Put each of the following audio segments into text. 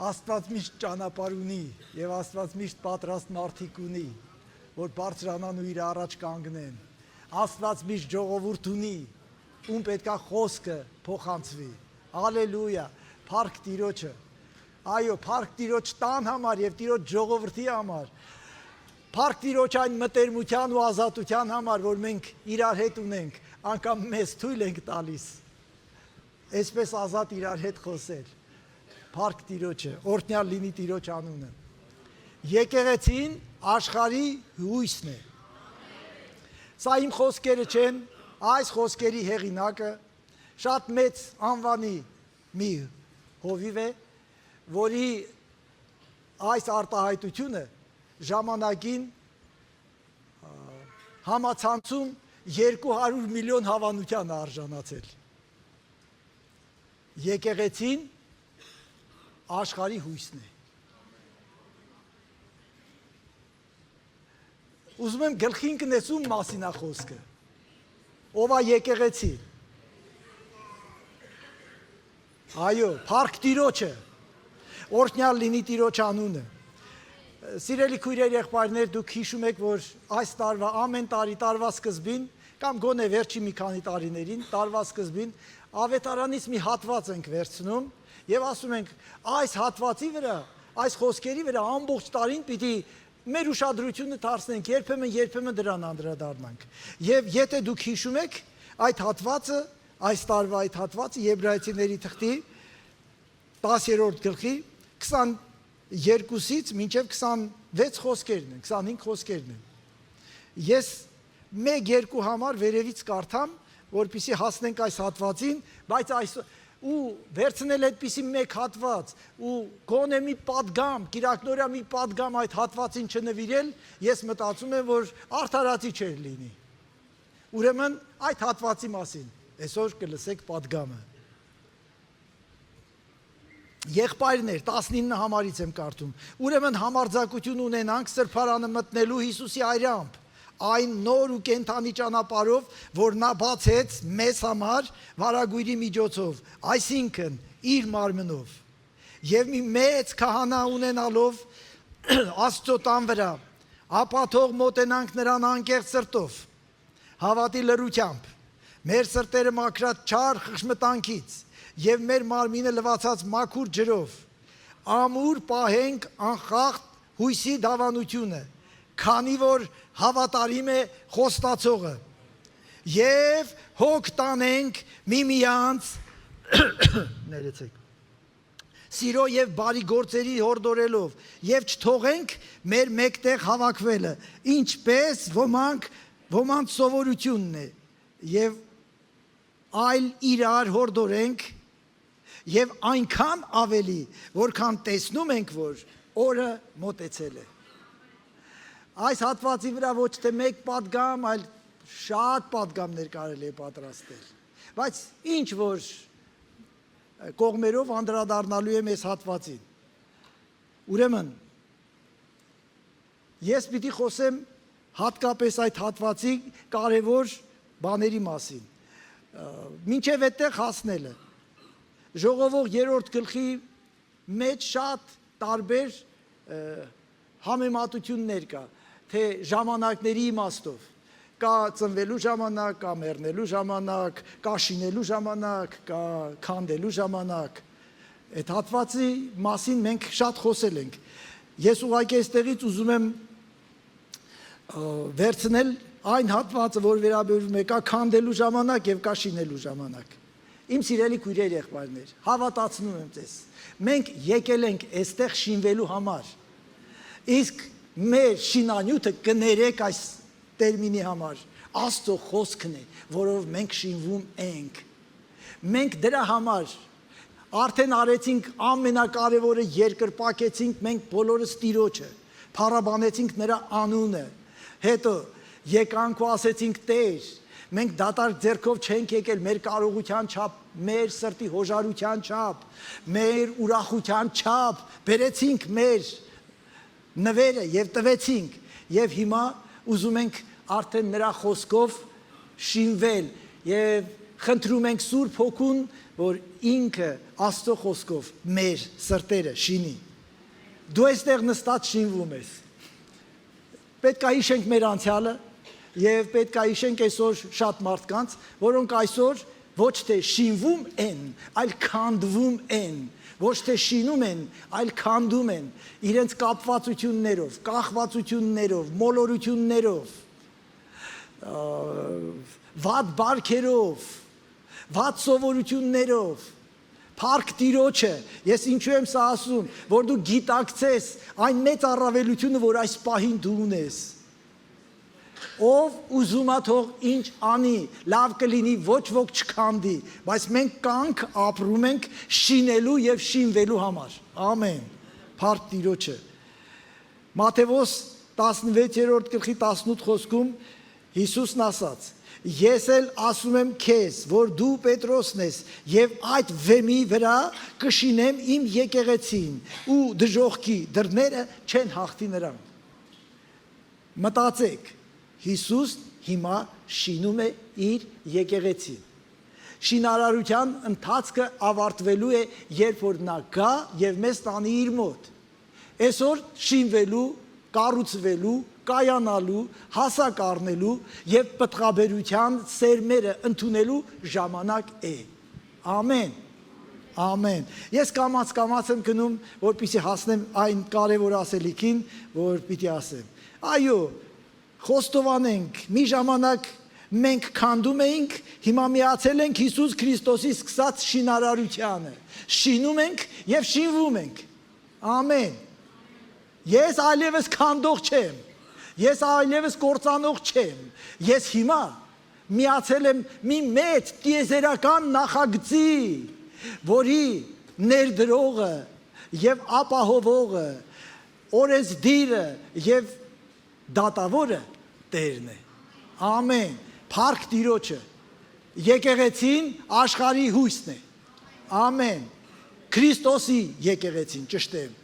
Աստված միշտ ճանապարհ ունի եւ Աստված միշտ պատրաստ մարդիկ ունի, որ բարձրանան ու իր առաջ կանգնեն։ Աստված միշտ ժողովուրդ ունի, ում պետքա խոսքը փոխանցվի։ Հալելույա, փառք Տիրոջը։ Այո, փառք Տիրոջ տան համար եւ Տիրոջ ժողովրդի համար։ Փառք Տիրոջ այն մտերմության ու ազատության համար, որ մենք իրար հետ ունենք, անգամ մեզ թույլ ենք տալիս։ Այսպես ազատ իրար հետ խոսել։ Փառք Տիրոջը, օրհնյալ լինի Տիրոջ անունը։ Եկեղեցին աշխարհի հույսն է։ Սա իմ խոսքերը չեն, այս խոսքերի հեղինակը շատ մեծ անվանի մի հովիվ է, որի այս արտահայտությունը ժամանակին համացանցում 200 միլիոն հավանության արժանացել։ Եկեղեցին աշխարհի հույսն է։ Ուզում եմ գլխին կնեսում մասին է խոսքը։ Ով է եկեղեցի։ Այո, փառք Տիրոջը, օրհնյալ լինի Տիրոջ անունը։ Սիրելի քույրեր, եղբայրներ, դուք հիշում եք, որ այս տարվա ամեն տարի տարվա սկզբին կամ գոնե վերջի մի քանի տարիներին տարվա սկզբին ավետարանից մի հատված ենք վերցնում եւ ասում ենք այս հատվածի վրա, այս խոսքերի վրա ամբողջ տարին պիտի մեր ուշադրությունը դարձնենք, երբեմն դրան անդրադառնանք։ Եվ եթե դուք հիշում եք, այդ հատվածը, այս տարվա այդ հատվածը Եբրայեցիների թղթի 10-րդ գլխի 22-ից մինչև 26 խոսքերն են, 25 խոսքերն են։ Ես 1-2 համար վերևից կարդամ, որպեսզի հասնենք այս հատվածին, բայց այս ու վերցնել այդպիսի մեկ հատված ու գոնե մի պատգամ, կիրակնորյա մի պատգամ այդ հատվածին չնվիրել, ես մտածում եմ, որ արդարացի չէր լինի։ Ուրեմն այդ հատվածի մասին այսօր կլսեք պատգամը։ Եղբայրներ 19 համարից եմ կարդում։ Ուրեմն համարձակություն ունենանք սրբարանը մտնելու Հիսուսի այրամբ, այն նոր ու կենթանի ճանապարհով, որ նա բացեց մեզ համար վարագույրի միջոցով, այսինքն իր մարմնով։ Եվ մի մեծ քահանա ունենալով Աստծո տան վրա, ապա թող մոտենանք նրան անկեղծ սրտով, հավատի լրությամբ, մեր սրտերը մաքրած չար խշմտանքից եւ մեր մարմինը լվացած մաքուր ջրով, ամուր պահենք անխախտ հույսի դավանությունը, քանի որ հավատարիմ է խոստացողը, եւ հոգ տանենք միմյանց ներեցեք սիրո եւ բարի գործերի հորդորելով եւ չթողենք մեր մեկտեղ հավաքվելը, ինչպես ոմանց սովորությունն է, եւ այլ իրար հորդորենք եւ այնքան ավելի, որքան տեսնում ենք, որ օրը մոտեցել է։ Այս հատվածի վրա ոչ թե մեկ պատգամ, այլ շատ պատգամներ կարելի է պատրաստել։ Բայց ինչ որ կողմերով անդրադառնալու եմ այս հատվածին։ Ուրեմն ես պիտի խոսեմ հատկապես այդ հատվածի կարևոր բաների մասին։ Մինչև այդտեղ հասնելը ժողովող 3-րդ գլխի մեջ շատ տարբեր համեմատություններ կա, թե ժամանակների իմաստով, կա ծնվելու ժամանակ, կա մեռնելու ժամանակ, կա շինելու ժամանակ, կա քանդելու ժամանակ։ Այդ հատվածի մասին մենք շատ խոսել ենք։ Ես ուղղակի այստեղից ուզում եմ վերցնել այն հատվածը, որ վերաբերում է կա քանդելու ժամանակ եւ կա շինելու ժամանակ։ Իմ սիրելի քույրեր, եղբայրներ, հավատացնում եմ ձեզ, մենք եկել ենք այստեղ շինվելու համար։ Իսկ մեր շինանյութը կներեք այս տերմինի համար, Աստծո խոսքն է, որով մենք շինվում ենք։ Մենք դրա համար արդեն արեցինք ամենակարևորը, երկրպագեցինք մենք բոլորս Տիրոջը, փառաբանեցինք նրա անունը, հետո եկանք ու ասեցինք Տեր, մենք դատարկ ձեռքով չենք եկել մեր կարողության չափ, մեր սրտի հոժարության չափ, մեր ուրախության չափ, բերեցինք մեր նվերը եւ տվեցինք եւ հիմա ուզում ենք արդեն նրա խոսքով շինվել եւ խնդրում ենք Սուրբ Հոգուն, որ ինքը Աստծո խոսքով մեր սրտերը շինի։ Դու այստեղ նստած շինվում ես։ Պետք է հիշենք մեր անցյալը եւ պետք է հիշենք այսօր շատ մարդկանց, որոնք այսօր ոչ թե շինվում են, այլ քանդվում են, ոչ թե շինում են, այլ քանդում են իրենց կապվածություններով, կախվածություններով, մոլորություններով, վատ բարքերով, վատ սովորություններով, Փառք Տիրոջը, ես ինչու եմ սա ասում, որ դու գիտակցես այն մեծ առավելությունը, որ այս պահին դու ունես։ Ով ուզում է թող ինչ անի, լավ կլինի, ոչ ոք չքանդի, բայց մենք կանք ապրում ենք շինելու եւ շինվելու համար։ Ամեն։ Փառք Տիրոջը։ Մատթեոս 16-րդ գլխի 18 խոսքում Հիսուսն ասաց. Ես էլ ասում եմ քեզ, որ դու Պետրոսն ես, եւ այդ վեմի վրա կշինեմ իմ եկեղեցին, ու դժոխքի դռները չեն հաղթի նրան։ Մտածեք, Հիսուս հիմա շինում է իր եկեղեցին։ Շինարարության ընթացքը ավարտվելու է, երբ որ նա գա եւ մեզ տանի իր մոտ։ Այսօր շինվելու, կառուցվելու, կայանալու, հասակ առնելու եւ պտղաբերության սերմերը ընդունելու ժամանակ է։ Ամեն։ Ամեն։ Ես կամաց եմ գնում, որպեսզի հասնեմ այն կարևոր ասելիքին, որ պիտի ասեմ։ Այո, խոստովանենք, մի ժամանակ մենք քանդում էինք, հիմա միացել ենք Հիսուս Քրիստոսի սկսած շինարարությանը։ Շինում ենք եւ շինվում ենք։ Ամեն։ Ես այլևս քանդող չեմ։ Ես այլևս կործանող չեմ, ես հիմա միացել եմ մի մեծ տիեզերական նախագծի, որի ներդրողը և ապահովողը, օրենսդիրը և դատավորը Տերն է, ամեն, փառք Տիրոջը, եկեղեցին աշխարհի հույսն է, ամեն, Քրիստոսի եկեղեցին, ճշտեմ,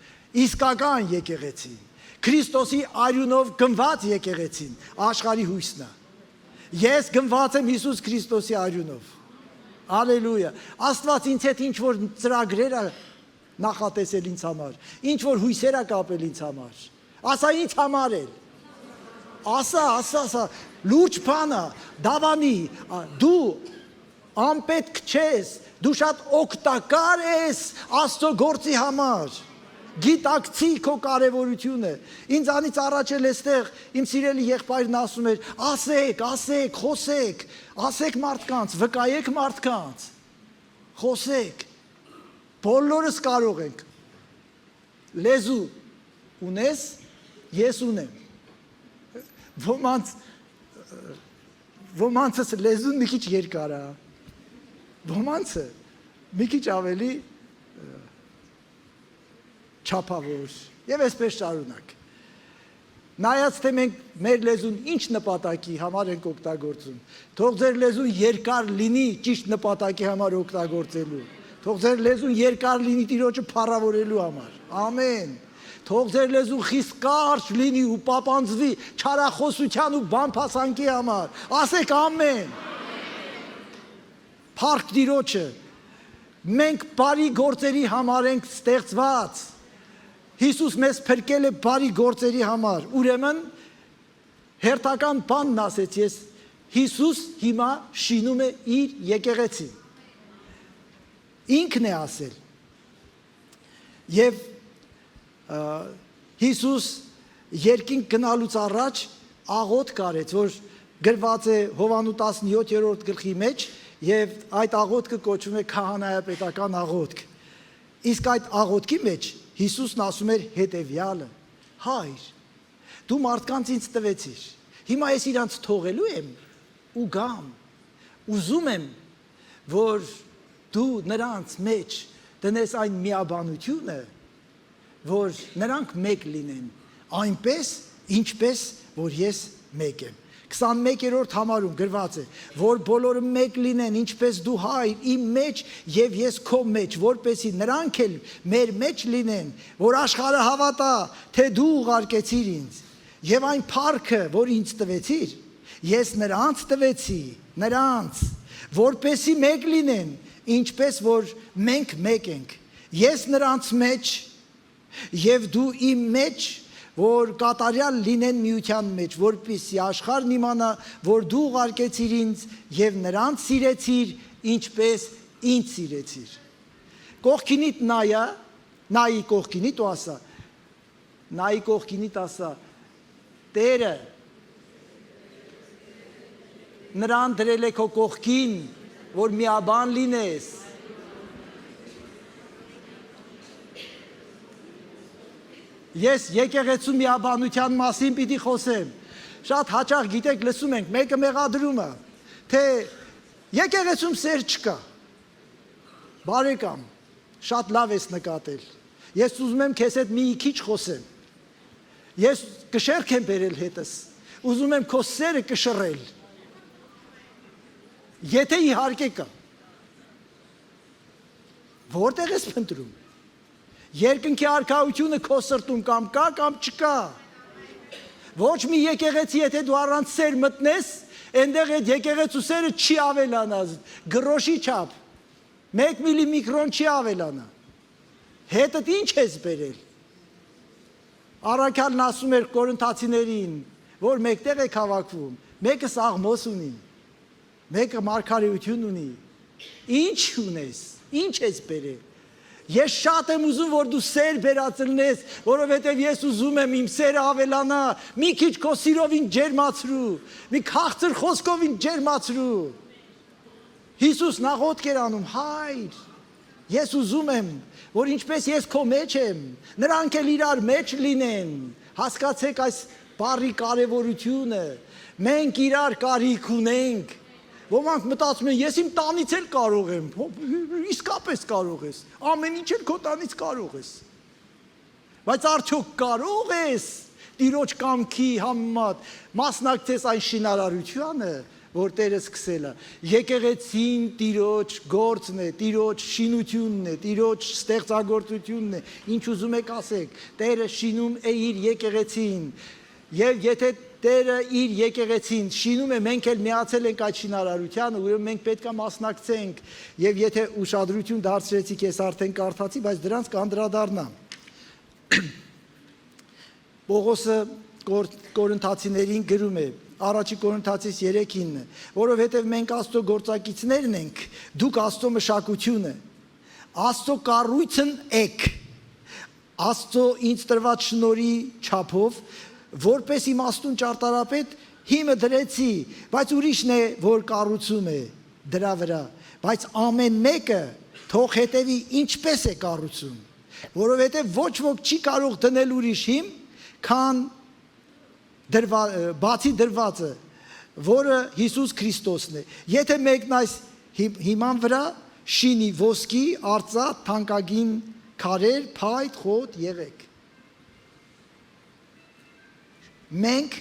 իսկական եկեղեցին, Քրիստոսի արյունով գնված եկեղեցին, աշխարհի հույսն է։ Ես գնված եմ Հիսուս Քրիստոսի արյունով։ Ալելույա։ Աստված ինձ հետ ինչ որ ծրագրեր է նախատեսել ինձ համար, ինչ որ հույսեր է կապել ինձ համար։ Ասա ինձ համար էլ։ Ասա, լուրջ բան է, դավանի, դու անպետք չես, դու շատ օգտակար ես Աստծո գործի համար։ Գիտակցի քո կարևորությունը։ Ինձանից առաջ էլ էստեղ իմ սիրելի եղբայրն ասում էր. ասեք, խոսեք, ասեք մարդկանց, վկայեք մարդկանց, խոսեք, բոլորս կարող ենք, լեզու ունես, ես ունեմ, ոմանցս լեզուն մի քիչ երկար է, ոմանցը մի քիչ ավելի չափավոր եւ այսպես շարունակ։ Նայած թե մենք մեր լեզուն ինչ նպատակի համար ենք օգտագործում, թող ձեր լեզուն երկար լինի ճիշտ նպատակի համար օգտագործելու, թող ձեր լեզուն երկար լինի Տիրոջը փառավորելու համար, ամեն, թող ձեր լեզուն խիստ կարճ լինի ու պապանձվի չարախոսության ու բամփասանքի համար, ասեք ամեն, փառք Տիրոջը, մենք բարի գործերի համար ենք ստեղծված, Հիսուս մեզ փրկել է բարի գործերի համար, ուրեմն հերթական բանն ասեց ես, Հիսուս հիմա շինում է իր եկեղեցին, ինքն է ասել, և Հիսուս երկինք գնալուց առաջ աղոթք արեց, որ գրված է Հովհաննես 17-րդ գլխի մեջ, և այդ աղոթքը կոչվում է քահանայապետական աղոթք, իսկ այդ աղոթքի մեջ Հիսուսն ասում էր հետևյալը. Հայր, դու մարդկանց ինձ տվեցիր, հիմա ես իրանց թողելու եմ ու գամ, ուզում եմ, որ դու նրանց մեջ դնես այն միաբանությունը, որ նրանք մեկ լինեն, այնպես, ինչպես, որ ես մեկ եմ։ 21-րդ համարում գրված է, որ բոլորը մեկ լինեն, ինչպես դու Հայր իմ մեջ եւ ես քո մեջ, որպեսզի նրանք էլ մեր մեջ լինեն, որ աշխարհը հավատա, թե դու ուղարկեցիր ինձ, եւ այն փառքը, որ ինձ տվեցիր, ես նրանց տվեցի, նրանց, որպեսի մեկ լինեն, ինչպես որ մենք մեկ ենք։ Ես նրանց մեջ եւ դու իմ մեջ, որ կատարյալ լինեն միության մեջ, որպեսի աշխարհն իմանա, որ դու ուղարկեցիր ինձ եւ նրանց սիրեցիր, ինչպես ինձ սիրեցիր։ Կողքինիդ նայի կողքինիդ ու ասա, նայի կողքինիդ ասա, Տերը նրան դրել է քո կողքին, որ միաբան լինես։ Ես եկեղեցու միաբանության մասին պիտի խոսեմ։ Շատ հաճախ գիտեք լսում ենք, մեկը մեղադրում է, թե եկեղեցում սեր չկա։ Բարեկամ, շատ լավ ես նկատել։ Ես ուզում եմ քեզ հետ մի քիչ խոսեմ։ Ես կշերք եմ բերել հետս, ուզում եմ քո սերը կշռել։ Եթե իհարկե կա։ Որտեղ ես փնտրում։ Երկնքի արքայությունը քո սրտում կամ կա կամ չկա։ Ոչ մի եկեղեցի, եթե դու առանց սեր մտնես, այնտեղ այդ եկեղեցու սերը չի ավելանա, գրոշի չափ, 1 միլիմիկրոն չի ավելանա։ Հետդ ինչ ես բերել։ Առաքյալն ասում էր Կորինթացիներին, որ մեկտեղ եք հավաքվում, մեկը սաղմոս ունի, մեկը մարգարեություն ունի։ Ինչ ունես, ինչ ես բերել։ Ես շատ եմ ուզում, որ դու սեր բերածլնես, որովհետև ես ուզում եմ իմ սերը ավելանա, մի քիչ քո սիրով ինձ ջերմացրու, մի քաղցր խոսքով ինձ ջերմացրու։ Հիսուս նախոտ էր անում, հայր, ես ուզում եմ, որ ինչպես ես քո մեջ եմ, նրանք էլ իրար մեջ լինեն, հասկացեք այս բառի կարևորությունը, մենք իրար կարիք ունենք, ոմանք մտածում են, ես իմ տանից էլ կարող եմ, իսկապես կարող ես, ամեն ինչ էլ քո տանից կարող ես, բայց արդյոք կարող ես Տիրոջ կամքի համեմատ մասնակցես այն շինարարությանը, որ Տերը սկսել է, եկեղեցին Տիրոջ գործն է, Տիրոջ շինությունն է, Տիրոջ ստեղծագործությունն է, ինչ ուզում եք ասեք, Տերը շինում է իր եկեղեցին, եւ եթե Տերը իր եկեղեցին շինում է, մենք էլ միացել ենք այդ շինարարությանը, ուրեմն մենք պետք է մասնակցենք, եւ եթե ուշադրություն դարձրեցիք, ես արդեն կարդացի, բայց դրանց կանդրադառնամ։ Պողոսը Կորինթացիներին գրում է, առաջի Կորինթացիս 3:9, որովհետև մենք Աստծո գործակիցներն ենք, դուք Աստծո մշակությունը, Աստծո կառույցն եք, Աստծո ինձ տրված շնորհի չափով, որպես իմաստուն ճարտարապետ հիմը դրեցի, բայց ուրիշն է, որ կառուցում է դրա վրա, բայց ամեն մեկը թող հետևի ինչպես է կառուցում, որովհետև ոչ ոք չի կարող դնել ուրիշ հիմ, քան բացի դրվածը, որը Հիսուս Քրիստոսն է։ Եթե մեկն այս հիման վրա շինի ոսկի, արծաթ, թանկագին քարեր, փայտ, խոտ, եղեք։ Մենք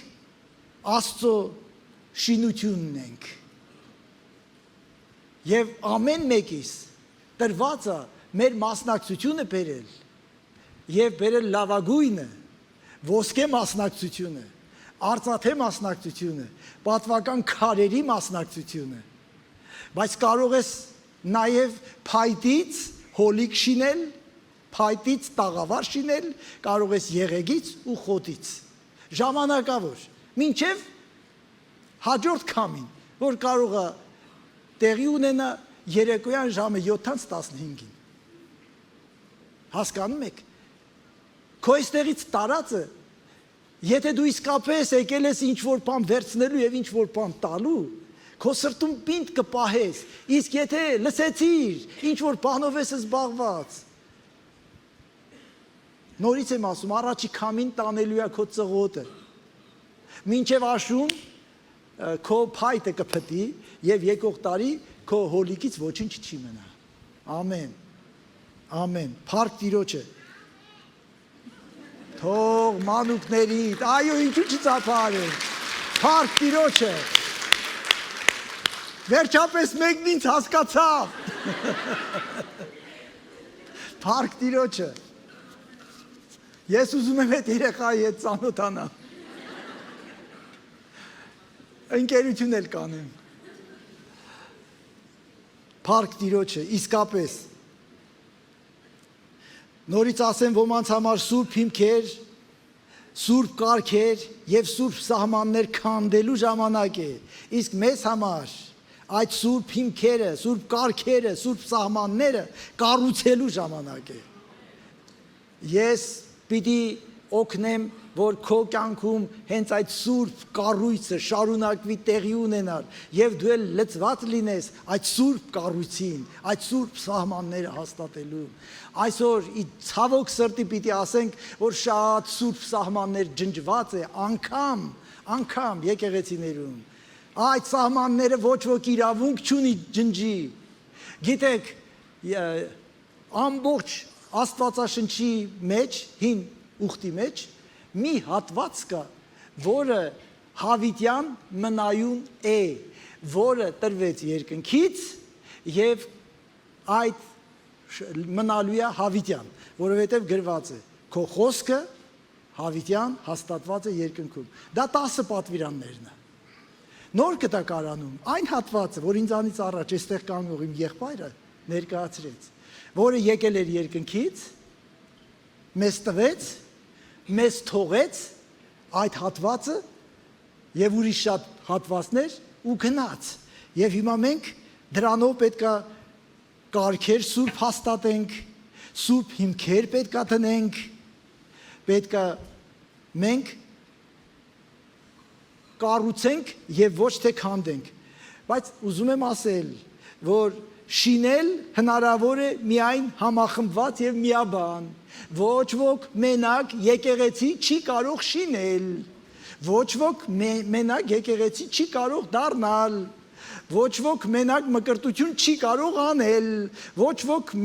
Աստծո շինությունն ենք։ Եվ ամեն մեկիս տրվածը մեր մասնակցությունը բերել եւ բերել լավագույնը, ոսկե մասնակցությունը, արծաթե մասնակցությունը, պատվական քարերի մասնակցությունը, բայց կարող ես նաև փայտից հոլիկ շինել, փայտից տաղավար շինել, կարող ես եղեգից ու խոտից, ժամանակավոր, մինչև հաջորդ քամին, որ կարող է տեղի ունենա երեկոյան ժամը 7:15-ին, հասկանում եք, քո այստեղից տարածը, եթե դու իսկապես եկել ես ինչ-որ բան վերցնելու և ինչ-որ բան տալու, քո սրտում պինդ կպահես, իսկ եթե լսեցիր, ինչ-որ բանով ես զբաղված, նորից եմ ասում, առաջի քամին տանելու է քո ծղոտը, մինչև աշուն քո փայտը կփտի և եկող տարի քո հոլիկից ոչինչ չի մնա, ամեն, ամեն, փառք Տիրոջը, թող մանուկներիդ, այո, ինչու չծափարեն, փառք Տիրոջը, վերջապես մեկն ինձ հասկացավ, փառք Տիրոջը, ես ուզում եմ այդ երեխայի հետ ծանոթանամ, ընկերություն էլ կանեմ, Փառք Տիրոջը, իսկապես։ Նորից ասեմ ոմանց համար սուրբ հիմքեր, սուրբ կարգեր եւ սուրբ սահմաններ քանդելու ժամանակ է։ Իսկ մեզ համար այդ սուրբ հիմքերը, սուրբ կարգերը, սուրբ սահմանները կառուցելու ժամանակ է։ Ես պիտի օգնեմ, որ քո կյանքում հենց այդ սուրբ կառույցը շարունակվի տեղի ունենալ եւ դու էլ լծված լինես այդ սուրբ կառույցին, այդ սուրբ սահմանները հաստատելու։ Այսօր ցավոք սրտի պիտի ասենք, որ շատ սուրբ սահմաններ ջնջված է անգամ եկեղեցիներում։ Այդ սահմանները ոչ ոք իրավունք չունի ջնջի։ Գիտեք, ամբողջ Աստվածաշնչի մեջ, հին ուխտի մեջ մի հատված կա, որը հավիտյան մնայուն է, որը տրվեց երկնքից եւ այդ մնալու է հավիտյան, որովհետեւ գրված է քո խոսքը հավիտյան հաստատված է երկնքում։ Դա 10 պատվիրաններն է։ Նոր կտակարանում այն հատվածը, որ ինձանից առաջ այստեղ կանգնող իմ եղբայրը ներկայացրեց, որը եկել էր երկնքից, մեզ տվեց, մեզ թողեց այդ հատվածը եւ ուրիշ շատ հատվածներ ու գնաց։ Եվ հիմա մենք դրանով պետքա կարգեր սուրբ հաստատենք, սուրբ հիմքեր պետքա տնենք, պետքա մենք կառուցենք եւ ոչ թե քանդենք։ Բայց ուզում եմ ասել, որ շինել հնարավոր է միայն համախմբված եւ միաբան։ Ոչ ոք մենակ եկեղեցի չի կարող շինել։ Ոչ ոք մենակ եկեղեցի չի կարող դառնալ։ Ոչ ոք մենակ մկրտություն չի կարող անել։ Ոչ ոք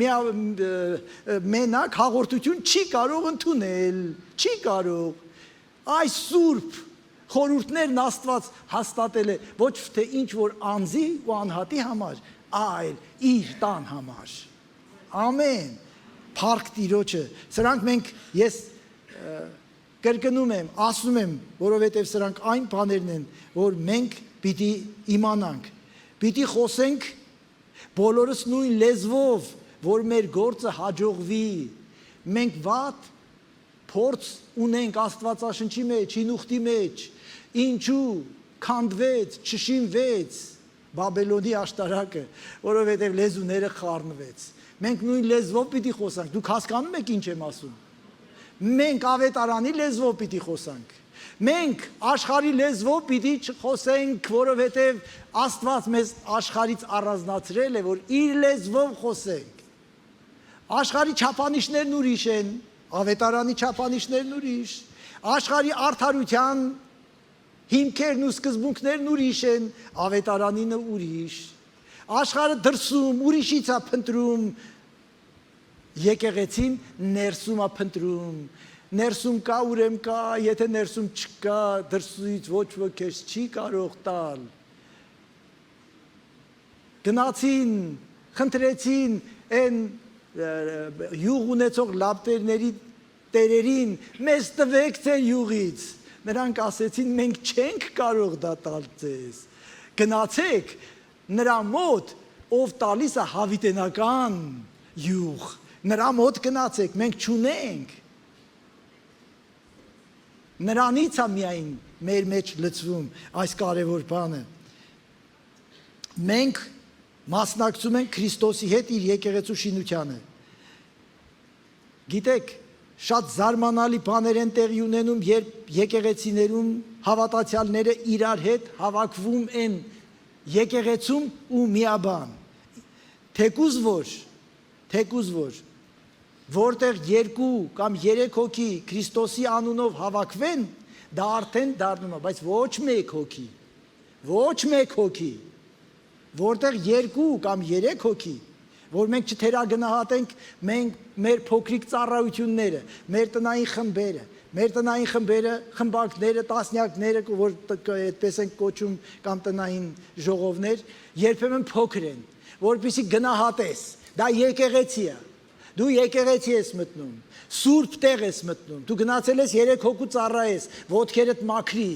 մենակ հաղորդություն չի կարող ընդունել։ Չի կարող։ Այս սուրբ խորհուրդներն Աստված հաստատել է ոչ թե ինչ որ անձի ու անհատի համար, այլ իր տան համար։ Ամեն։ Փառք Տիրոջը։ Սրանք մենք ես կրկնում եմ, ասում եմ, որովհետև սրանք այն բաներն են, որ մենք պիտի իմանանք, պիտի խոսենք բոլորս նույն լեզվով, որ մեր գործը հաջողվի։ Մենք վատ փորձ ունենք Աստվածաշնչի մեջ, հին մեջ, ինչու քանդվեց, չշինվեց Բաբելոնի աշտարակը, որովհետև լեզուները խառնվեց։ Մենք նույն լեզվով պիտի խոսանք։ Դուք հասկանում եք ինչ եմ ասում։ Մենք ավետարանի լեզվով պիտի խոսանք։ Մենք աշխարհի լեզվով պիտի խոսենք, որովհետև Աստված մեզ աշխարհից առանձնացրել է, որ իր լեզվով խոսենք։ Աշխարհի չափանիշներն ուրիշ են, ավետարանի չափանիշներն ուրիշ, աշխարհի արդարության հիմքերն ու սկզբունքներն ուրիշ են, ավետարանինը ուրիշ։ Աշխարհը դրսում ուրիշից է փնտրում, եկեղեցին ներսում է փնտրում։ Ներսում կա, ուրեմ կա, եթե ներսում չկա, դրսից ոչ ոք քեզ չի կարող տալ։ Գնացին, խնդրեցին այն յուղ ունեցող լապտերների տերերին, մեզ տվեք ձեր յուղից։ Նրանք ասեցին, մենք չենք կարող դա տալ ձեզ։ Գնացեք նրա մոտ, ով տալիս է հավիտենական յուղ, նրա մոտ գնացեք, մենք չունենք։ Նրանից է միայն մեր մեջ լծվում այս կարևոր բանը։ Մենք մասնակցում ենք Քրիստոսի հետ իր եկեղեցու շինությանը։ Գիտեք, շատ զարմանալի բաներ են տեղի ունենում, երբ եկեղեցիներում հավատացյալները իրար հետ հավաքվում են եկեղեցում ու միաբան։ Թեկուզ որ, որտեղ 2 կամ 3 հոգի Քրիստոսի անունով հավաքվեն, դա արդեն դառնում է, բայց ոչ մեկ հոգի, որտեղ 2 կամ 3 հոգի, որ մենք չթերագնահատենք մեր փոքրիկ ծառայությունները, մեր տնային խմբերը, խմբակները, տասնյակները, որ այդպես են կոչում կամ տնային ժողովներ, երբեմն փոքր են, որպեսզի գնահատես, դա եկեղեցի է, դու եկեղեցի ես մտնում, սուրբ տեղ ես մտնում, դու գնացել ես 3 հոգու ծառայես, ոտքերդ մաքրի,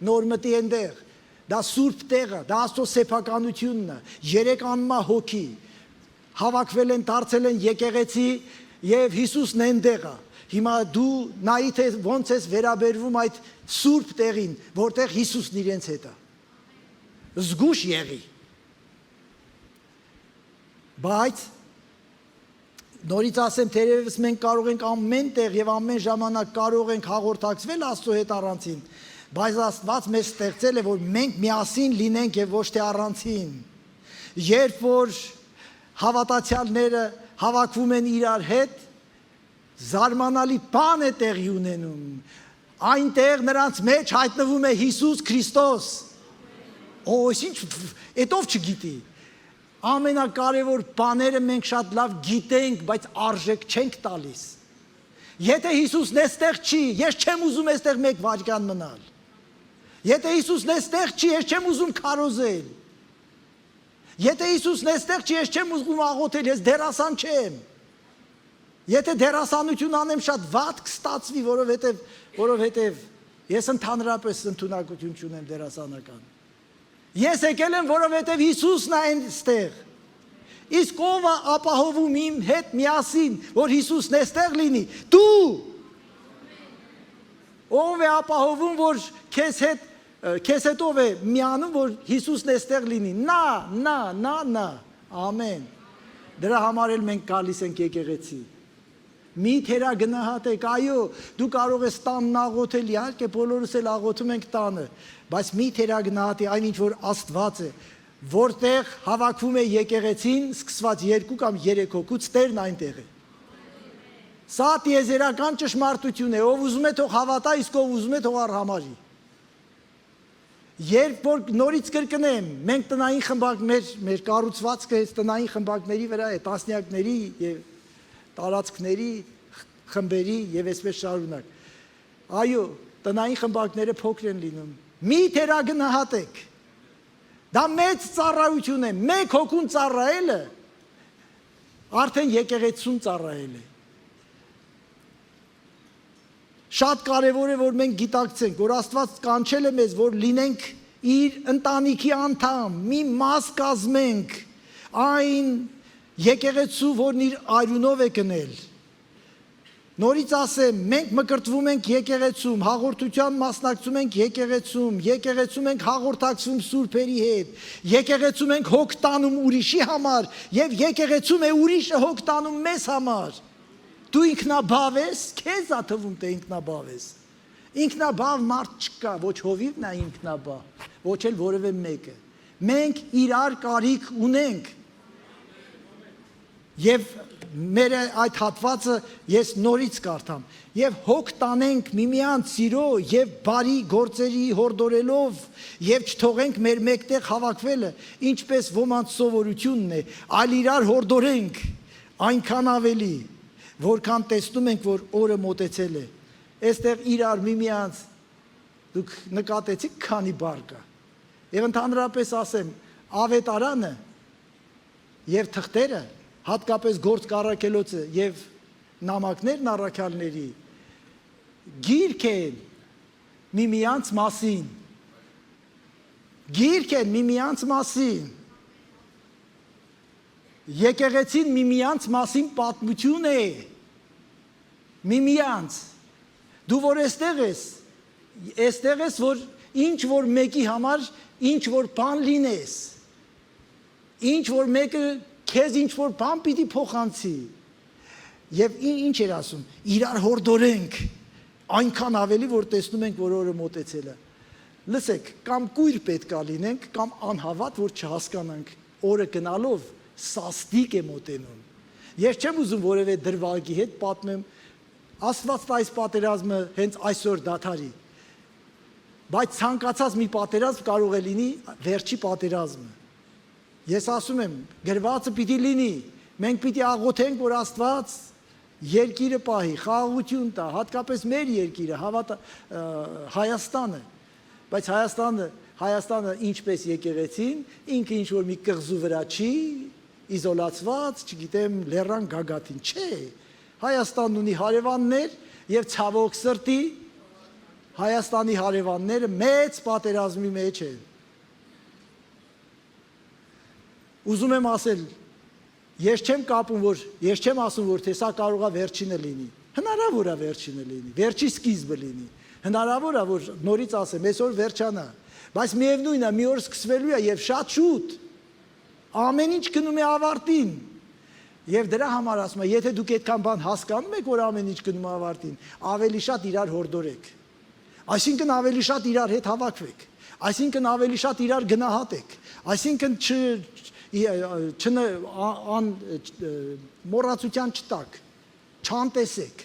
նոր մտի այնտեղ, դա սուրբ տեղը, դա Աստծո սեփականությունն է, 3 անմա հոգի հավաքվել են, դարձել են եկեղեցի եւ Հիսուսն այնտեղ է։ Հիմա դու նայի թե ոնց ես վերաբերվում այդ սուրբ տեղին, որտեղ Հիսուսն իրենց հետ է։ Զգուշ եղի։ Բայց նորից ասեմ, թերևս մենք կարող ենք ամեն տեղ եւ ամեն ժամանակ կարող ենք հաղորդակցվել Աստծո հետ առանցին, բայց Աստված մեզ ստեղծել է, որ մենք միասին լինենք եւ ոչ թե առանցին։ Երբ որ հավատացյալները հավաքվում են իրար հետ, զարմանալի բան է տեղի ունենում։ Այնտեղ նրանց մեջ հայտնվում է Հիսուս Քրիստոս։ Ինչ էտով չգիտի։ Ամենակարևոր բաները մենք շատ լավ գիտենք, բայց արժեք չենք տալիս։ Եթե Հիսուսն էստեղ չի, ես չեմ ուզում էստեղ մեկ վայրկյան մնալ։ Եթե Հիսուսն էստեղ չի, ես չեմ ուզում քարոզել։ Եթե Հիսուսն էստեղ չի, ես չեմ ուզում աղոթել, ես դերասան չեմ։ Եթե դերասանություն անեմ, շատ վատ կստացվի, որովհետև ես ընդհանրապես ընդունակություն չունեմ դերասանական։ Ես եկել եմ, որովհետև Հիսուսն է այնտեղ։ Իսկ ով է ապահովում իմ հետ միասին, որ Հիսուսն էստեղ լինի։ Դու։ Ով է ապահովում, որ քեզ հետ ով է միանում, որ Հիսուսն էստեղ լինի։ Նա։ Ամեն։ Դրա համար էլ մենք գալիս ենք եկեղեցի։ Մի թերագնահատեք, այո, դու կարող ես տանն աղոթել, իհարկե բոլորս էլ աղոթում ենք տանը, բայց մի թերագնահատի այն ինչ որ Աստված է, որտեղ հավաքվում է եկեղեցին, սկսված 2 կամ 3 հոգուց, Տերն այնտեղ է։ Սա տիեզերական ճշմարտություն է, ով ուզում է թող հավատա, իսկ ով ուզում է թող արհամարի։ Երբ որ նորից կրկնեմ, մենք տնային խմբակ, մեր կառուցվածքը տնային խմբակների վրա է, տասնյակների եւ տարածքների, խմբերի եւ այսպես շարունակ։ Այո, տնային խմբակները փոքր են լինում։ Մի թերագնահատեք։ Դա մեծ ծառայություն է, մեկ հոգուն ծառայելը արդեն եկեղեցուն ծառայել է։ Շատ կարևոր է, որ մենք գիտակցենք, որ Աստված կանչել է մեզ, որ լինենք իր ընտանիքի անդամ, մի մաս կազմենք այն եկեղեցու, որն իր արյունով է գնել։ Նորից ասեմ, մենք մկրտվում ենք եկեղեցում, հաղորդության մասնակցում ենք եկեղեցում ենք հաղորդակցվում սուրբերի հետ, եկեղեցում ենք հոգ տանում ուրիշի համար եւ եկեղեցում է ուրիշը հոգ տանում մեզ համար։ Դու ինքնաբավ ես, քեզ ա թվում թե ինքնաբավ ես։ Ինքնաբավ մարդ չկա, ոչ հովիվն է ինքնաբավ, ոչ էլ որևէ մեկը։ Մենք իրար կարիք ունենք։ Եվ մեր այդ հատվածը ես նորից կարդամ։ Եվ հոգ տանենք միմյանց սիրո եւ բարի գործերի հորդորելով եւ չթողենք մեր մեկտեղ հավաքվելը, ինչպես ոմանց սովորությունն է, այլ իրար հորդորենք այնքան ավելի, որքան տեսնում ենք, որ օրը մոտեցել է։ Այստեղ իրար միմյանց դուք նկատեցիք քանի բառ կա։ Եվ ընդհանրապես ասեմ, ավետարանը եւ թղթերը, հատկապես գործք առաքելոցը եւ նամակներն առաքյալների գիրք են միմյանց մասին։ Գիրք են միմյանց մասին։ Եկեղեցին միմյանց մասին պատմություն է։ Միմյանց։ Դու որ այստեղ ես, որ ինչ որ մեկի համար ինչ որ բան լինես։ Ինչ որ մեկը քեզ ինչ որ բան պիտի փոխանցի։ Եվ ինչ էր ասում, իրար հորդորենք, այնքան ավելի, որ տեսնում ենք, որ օրը մոտեցել է։ Լսեք, կամ կույր պետք է լինենք, կամ անհավատ, որ չհասկանանք, օրը գնալով սաստիկ է մոտենում։ Ես չեմ ուզում որևէ դրվագի հետ պատմեմ, Աստված այս պատերազմը հենց այսօր դադարի։ Բայց ցանկացած մի պատերազմ կարող է լինի վերջի պատերազմը։ Ես ասում եմ, գրվածը պիտի լինի, մենք պիտի աղոթենք, որ Աստված երկիրը պահի, խաղաղություն տա, հատկապես մեր երկիրը, Հայաստանը, բայց Հայաստանը ինչպես եկեղեցին, ինքը ինչ որ մի կղզու վրա չի, իզոլացված, չգիտեմ, լեռան գագաթին, չէ, Հայաստանն ունի հարևաններ եւ ցավոք սրտի Հայաստանի հարևանները մեծ պատերազմի մեջ են։ ուզում եմ ասել, ես չեմ ասում, որ թե սա կարող է վերջինը լինի, հնարավոր է վերջինը լինի, վերջի սկիզբը լինի, հնարավոր է, որ նորից ասեմ, այսօր վերջանա, բայց միևնույն է, մի օր սկսվելու է և շատ շուտ, ամեն ինչ գնում է ավարտին, և դրա համար ասում է, եթե դուք այդքան բան հասկանում եք, որ ամեն ինչ գնում է ավարտին, ավելի շատ իրար հորդորեք, այսինքն ավելի շատ իրար հետ հավաքվեք, այսինքն ավելի շատ իրար գնահատեք, այսինքն մոռացության չտաք, չանտեսեք։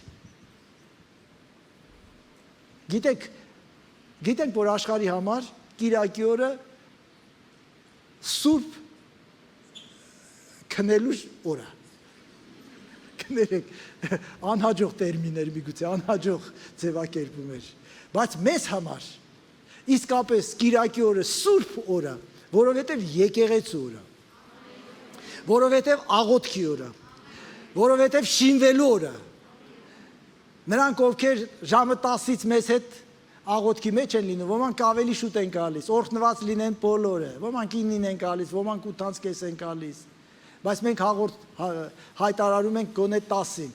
Գիտենք, որ աշխարհի համար կիրակի օրը սուրբ քնելու օր է։ Կներեք, անհաջող տերմիներ միգուցե, անհաջող ձևակերպում էր, բայց մեզ համար իսկապես կիրակի օրը սուրբ օր է, որովհետև եկեղեցու օր է, որովհետև աղոթքի օր է, որովհետև շինվելու օր է։ Նրանք, ովքեր ժամը 10-ից մեզ հետ աղոթքի մեջ են լինում, ոմանք ավելի շուտ են գալիս, օրհնված լինեն բոլորը, ոմանք 9-ին են գալիս, ոմանք 8:30 են գալիս, բայց մենք հայտարարում ենք գոնե 10-ին։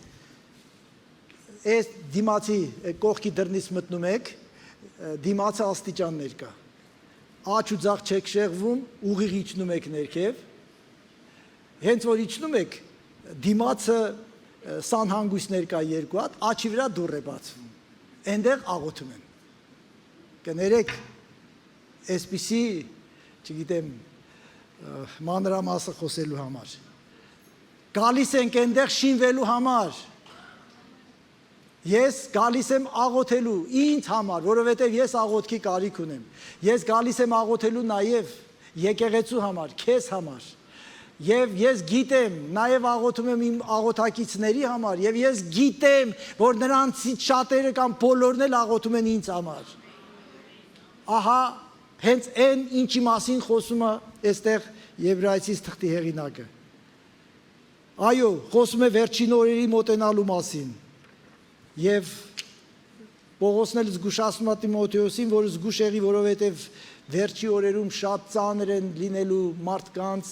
Այս դիմացի կողքի դռնից մտնում եք, դիմացը աստիճաններ կա, աջ ու ձախ չեք շեղվում, ուղիղ իջնում եք ներքև, հենց որ իջնում եք, դիմացը սանհանգույցներ կա երկու հատ, աչի վրա դուռ է բացվում, այնտեղ աղոթում են։ Կներեք, այսպիսի, չգիտեմ, մանրամասը խոսելու համար, գալիս ենք այնտեղ շինվելու համար, ես գալիս եմ աղոթելու ինձ համար, որովհետև ես աղոթքի կարիք ունեմ, ես գալիս եմ աղոթելու նաև եկեղեցու համար, քեզ համար, և ես գիտեմ, նաև աղոթում եմ իմ աղոթակիցների համար, և ես գիտեմ, որ նրանցից շատերը կամ բոլորն էլ աղոթում են ինձ համար։ Ահա, հենց այն ինչի մասին խոսում է այստեղ Եբրայեցիս թղթի հեղինակը։ Այո, խոսում է վերջին օրերի մոտենալու մասին, և Պողոսն էլ զգուշացնում է Տիմոթեոսին, որ զգուշ եղի, որովհետև վերջի օրերում շատ ծանր են լինելու մարդկանց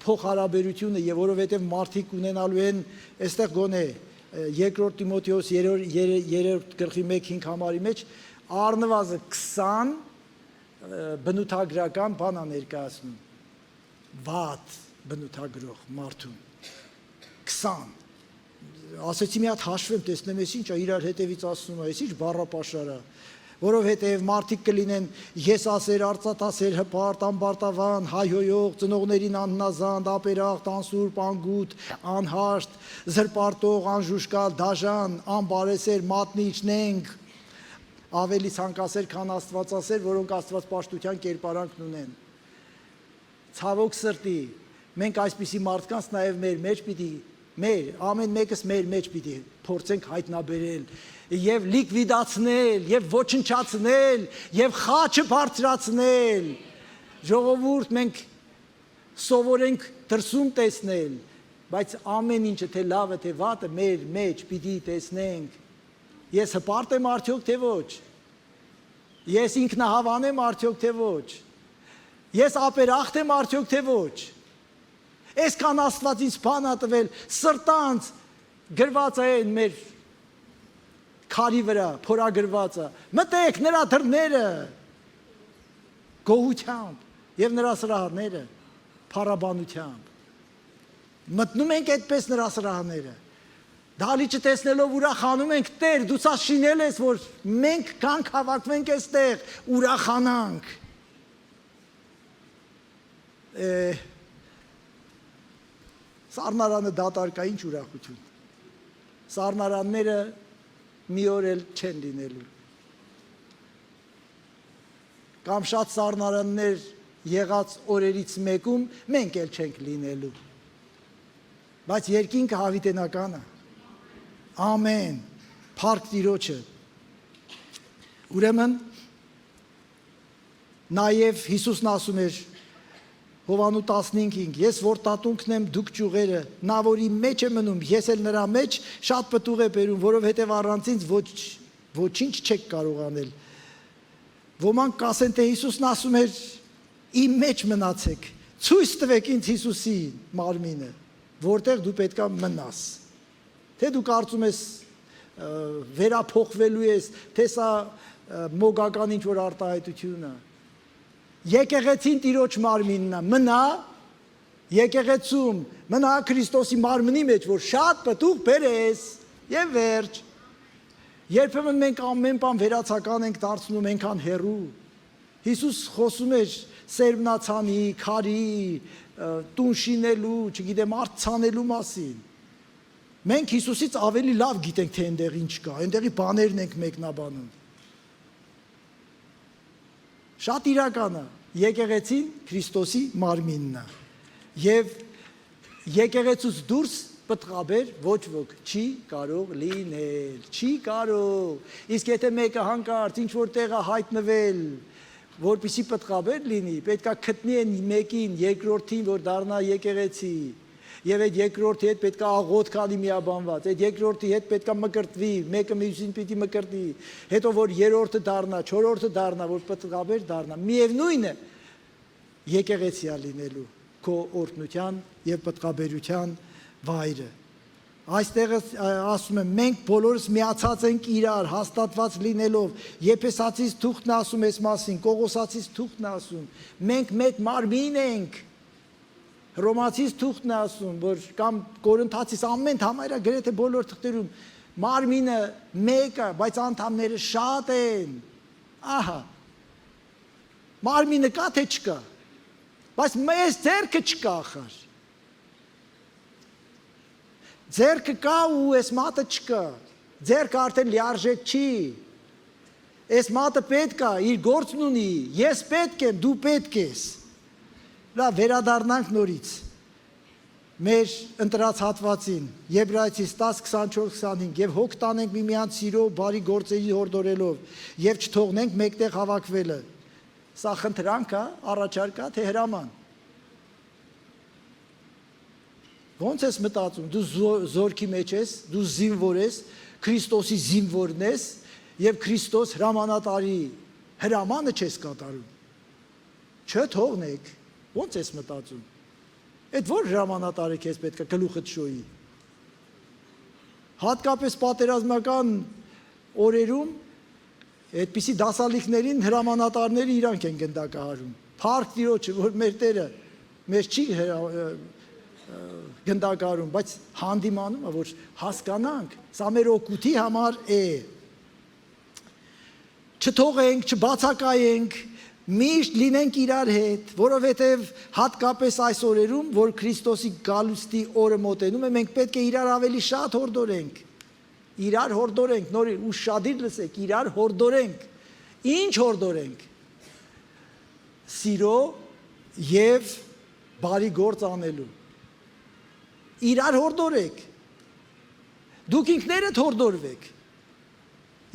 փոխհարաբերությունը և որովհետև մարդիկ ունենալու են, այստեղ գոնե երկրորդ Տիմոթեոս 3-րդ գլխի 1-5 համարի մեջ առնվազն 20 բնութագրական բան է ներկայացնում, վատ բնութագրող մարդուն, 20, ասեցի մի հատ հաշվեմ, տեսնեմ ես ինչ է, իրար հետևից ասում է, ես ինչ բառապաշար է, որովհետև մարդիկ կլինեն եսասեր, արծաթասեր, հպարտ, ամբարտավան, հայհոյող, ծնողներին անհնազանդ, ապերախտ, անսուրբ, անգութ, անհաշտ, զրպարտող, անժուշկալ, դաժան, անբարեսեր, մատնիչ, նենգ, ավելի ցանկասեր, քան աստվածասեր, որոնք աստվածպաշտության կերպարանքն ունեն։ Ցավոք սրտի, մենք այսպիսի մարդկանց նաև մեր մեջ պիտի, ամեն մեկս մեր մեջ պիտի փորձենք հայտնաբերել և լիկվիդացնել, և ոչնչացնել, և խաչը բարձրացնել, ժողովուրդ մենք սովորենք դրսում տեսնել, բայց ամեն ինչը թե լավը, թե վատը մեր մեջ պիտի տեսնենք, ես հպարտ եմ արդյոք, թե ոչ, ես ինքնահավան եմ արդյոք, թե ոչ, ես ապերախտ եմ արդյոք, թե ոչ, այսքան Աստված ինձ բան ա տվել, սրտանց գրված է մեր քարի վրա, փորագրված է, մտեք նրա դռները գոհությամբ և նրա սրահները փառաբանությամբ, մտնում ենք այդպես նրա սրահները, դահլիճը տեսնելով ուրախանում ենք, Տեր, դու սա շինել ես, որ մենք կանք հավաքվենք այստեղ, ուրախանանք, Սառնարանը դատարկ է, ինչ ուրախություն, սառնարանները մի օր էլ չեն լինելու, կամ շատ սառնարաններ եղած օրերից մեկում մենք էլ չենք լինելու, բայց երկինքը հավիտենական է, ամեն, փառք Տիրոջը, ուրեմն նաև Հիսուսն ասում էր Հովանու 15-ին, ես որ տատունքն եմ, դուք ճյուղերը, նա որի մեջ է մնում, ես էլ նրա մեջ, շատ պտուղ է բերում, որովհետև առանց ինձ ոչինչ չեք կարող անել։ Ոմանք կասեն, թե Հիսուսն ասում էր, իմ մեջ մնացեք, Ցույց տվեք ինձ Հիսուսի մարմինը, որտեղ դու պետք է մնաս։ Թե դու կարծում ես վերափոխվելու ես, թե սա մոգական ինչ-որ արտահայտություն է։ Եկեղեցին Տիրոջ մարմինն է, մնա եկեղեցում, մնա Քրիստոսի մարմնի մեջ, որ շատ պտուղ բերես, եւ վերջ։ Երբեմն մենք ամեն բան վերացական ենք դարձնում, այնքան հեռու։ Հիսուս խոսում էր սերմնացանի, քարի, տուն շինելու, չգիտեմ, արդ ցանելու մասին։ Մենք Հիսուսից ավելի լավ գիտենք, թե այնտեղ ինչ կա, այնտեղի բաներն ենք մեկնաբանում։ Շատ իրական է, եկեղեցին Քրիստոսի մարմինն է։ Եվ եկեղեցուց դուրս պտղաբեր ոչ ոք չի կարող լինել, չի կարող։ Իսկ եթե մեկը հանկարծ ինչ որ տեղ է հայտնվել, որպեսզի պտղաբեր լինի, պետք է գտնի այն մեկին, երկրորդին, որ դառնա եկեղեցի։ Եվ այդ երկրորդի հետ պետք է աղոթք անի միաբանված, այդ երկրորդի հետ պետք է մկրտվի, մեկը մյուսին պիտի մկրտի, հետո որ երրորդը դառնա, չորրորդը դառնա, որ պտղաբեր դառնա։ Միևնույն է, եկեղեցի է լինելու քո օրհնության եւ պտղաբերության վայրը։ Այստեղ ասում եմ, մենք բոլորս միացած ենք իրար, հաստատված լինելով, Եփեսացիս թուղթն ասում էս մասին, Կողոսացիս թուղթն ասում, մենք մեկ մարմին ենք։ Հռոմացիս թուղթն է ասում, որ կամ Կորինթացիս ամեն համարյա գրեթե բոլոր թղթերում մարմինը մեկ է, բայց անդամները շատ են։ Ահա։ Մարմինը կա թե չկա։ Բայց մեզ ձեռքը չկա ახար։ Ձեռքը կա ու այս մատը չկա։ Ձեռքը արդեն լիարժեք չի։ Այս մատը պետք է, իր գործն ունի, ես պետք եմ, դու պետք ես։ Լավ, վերադառնանք նորից մեր ընտրած հատվածին, Եբրայեցիս 10:24-25 եւ հոգ տանենք միմյանց սիրով, բարի գործերի հորդորելով եւ չթողնենք մեկտեղ հավաքվելը։ Սա խնդրանք է, առաջարկ է, թե հրաման։ Ոնց ես մտածում, դու զորքի մեջ ես, դու զինվոր ես, Քրիստոսի զինվորն ես եւ Քրիստոս հրամանատարի հրամանը չես կատարում։ Չթողնեք, ոնց ես մտածում։ Այդ որ հրամանատարը քեզ պետք է գլուխդ շոյի։ Հատկապես պատերազմական օրերում այդպիսի դասալիքներին հրամանատարները իրանք են գնդակահարում։ Փառք Տիրոջը, որ մեր Տերը մեր չի գնդակահարում, բայց հանդիմանում է, որ հասկանանք, սա մեր օգուտի համար է։ Չթողենք, չբացակայենք, միշտ լինենք իրար հետ, որովհետև հատկապես այս օրերում, որ Քրիստոսի գալուստի օրը մոտենում է, մենք պետք է իրար ավելի շատ հորդորենք։ Իրար հորդորենք, նոր ուշադիր լսեք, իրար հորդորենք։ Ինչ հորդորենք։ Սիրո եւ բարի գործ անելու։ Իրար հորդորեք։ Դուք ինքներդ հորդորվեք։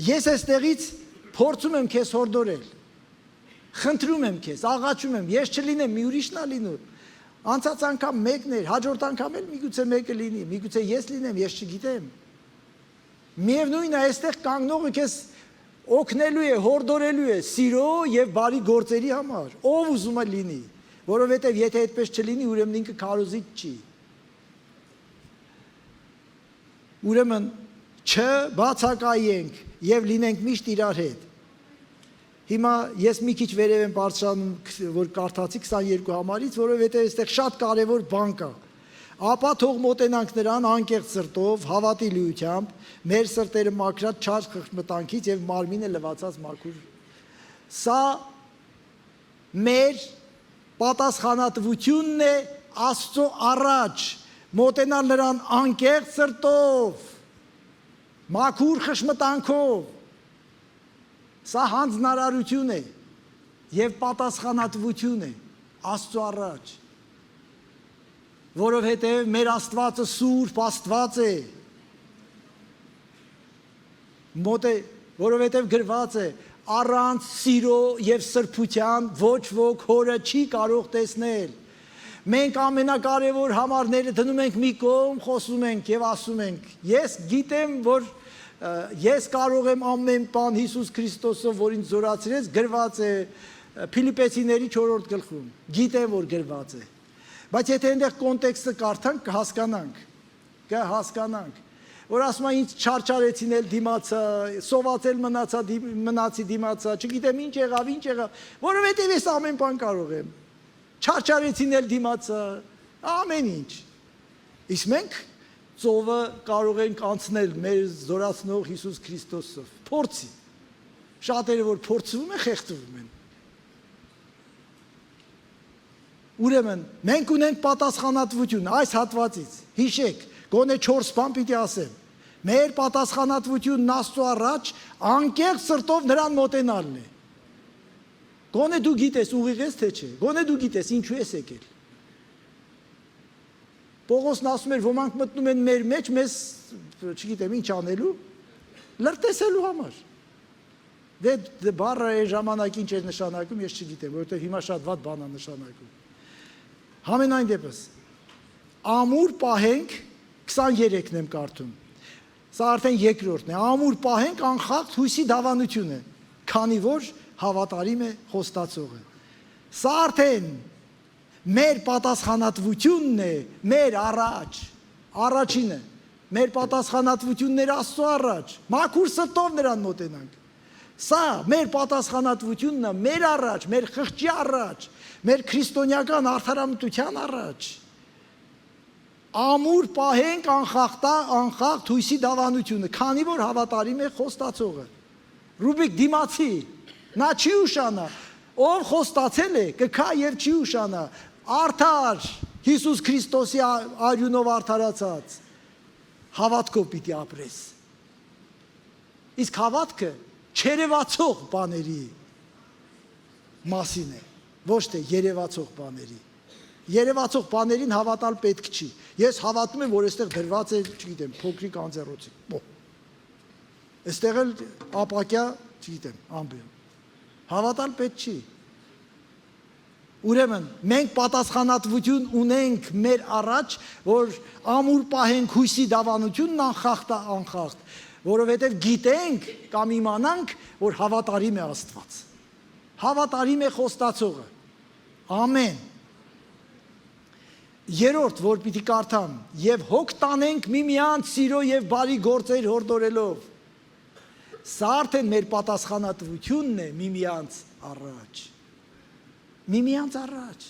Ես այստեղից փորձում եմ քեզ հորդորել։ Խնդրում եմ քեզ, աղաչում եմ, ես չլինեմ, մի ուրիշն է լինում։ Անցած անգամ մեկն էր, հաջորդ անգամ էլ միգուցե մեկը լինի, միգուցե ես լինեմ, ես չգիտեմ։ Միևնույնն է, այստեղ կանգնողը քեզ օգնելու է, հորդորելու է սիրո եւ բարի գործերի համար։ Ով ուզում է լինի, որովհետեւ եթե այդպես չլինի, ուրեմն ինքը քարոզիչ չի։ Ուրեմն չբացակայենք եւ լինենք միշտ իրար հետ։ Հիմա ես մի քիչ վերև եմ բարձրանում, որ կարդացի 22 համարից, որովհետև այստեղ շատ կարևոր բան կա։ Ապա թող մոտենանք նրան անկեղծ սրտով, հավատի լիությամբ, մեր սրտերը մաքրած չար խղճմտանքից եւ մարմինը լվացած մաքուր։ Սա մեր պատասխանատվությունն է Աստծո առաջ, մոտենալ նրան անկեղծ սրտով, մաքուր խղճմտանքով։ Սա հանձնարարություն է եւ պատասխանատվություն է Աստծո առաջ, որովհետեւ մեր Աստվածը սուրբ Աստված է, որովհետեւ գրված է առանց սիրո եւ սրբության ոչ ոք հորը չի կարող տեսնել։ Մենք ամենակարևոր համարները դնում ենք մի կողմ, խոսում ենք եւ ասում ենք. ես գիտեմ, որ ես կարող եմ ամեն բան Հիսուս Քրիստոսով, որ ինձ զորացրեց, գրված է Փիլիպպեցիների 4-րդ գլխում։ Գիտեմ, որ գրված է։ Բայց եթե այնտեղ կոնտեքստը կարդանք, կհասկանանք, որ ասում են ինձ չարչարեցին էլ դիմացա, սովածել մնացի դիմացա, չգիտեմ ինչ եղավ, որովհետև ես ամեն բան կարող եմ, չարչարեցին էլ դիմացա, ամեն ինչ, իսկ մենք ծովը կարող ենք անցնել մեր զորացնող Հիսուս Քրիստոսով, փորձի, շատերը որ փորձվում են, խեղդվում են, ուրեմն մենք ունենք պատասխանատվություն այս հատվածից, հիշեք, գոնե 4 բան պիտի ասեմ, մեր պատասխանատվությունն Աստծո առաջ անկեղծ սրտով նրան մոտենալն է, գոնե դու գիտես ուղիղ ես թե չէ, գոնե դու գիտես ինչու ես եկել, Պողոսն ասում էր, ոմանք մտնում են մեր մեջ, մեզ, չգիտեմ ինչ անելու, լրտեսելու համար, դե բառը այն ժամանակ ինչ էր նշանակում, ես չգիտեմ, որովհետև հիմա շատ վատ բան է նշանակում, Համենայն դեպս, ամուր պահենք, 23-ն եմ կարդում, սա արդեն երկրորդն է, ամուր պահենք անխախտ հույսի դավանություն է, քանի որ հավատարիմ է խոստացողը, սա արդեն մեր պատասխանատվությունն է, մեր առաջինը, մեր պատասխանատվությունն էր Աստծո առաջ, մաքուր սրտով նրան մոտենանք, սա մեր պատասխանատվությունն է, մեր առաջ, մեր խղճի առաջ, մեր քրիստոնեական արդարամտության առաջ, ամուր պահենք անխախտ հույսի դավանությունը, քանի որ հավատարիմ է խոստացողը, Ռուբիկ դիմացի, նա չի ուշանա, ով խոստացել է, կգա և չի ուշանա, արդար, Հիսուս Քրիստոսի արյունով արդարացած, հավատքով պիտի ապրես, իսկ հավատքը չերևացող բաների մասին է, ոչ թե երևացող բաների, երևացող բաներին հավատալ պետք չի, ես հավատում եմ, որ այստեղ դրված է, չգիտեմ, փոքրիկ անձեռոցիկ, այստեղ էլ ապակյա, չգիտեմ, ամբիոն, հավատալ պետք չի, ուրեմն, մենք պատասխանատվություն ունենք մեր առաջ, որ ամուր պահենք հույսի դավանությունն անխախտ, որովհետև գիտենք կամ իմանանք, որ հավատարիմ է Աստված, հավատարիմ է խոստացողը, ամեն, երորդ, որ պիտի կարդամ, և հոգ տանենք միմյանց սիրո և բարի գործեր հորդորելով, սա արդեն մեր պատասխանատվությունն է միմյանց առաջ, միմյանց առաջ,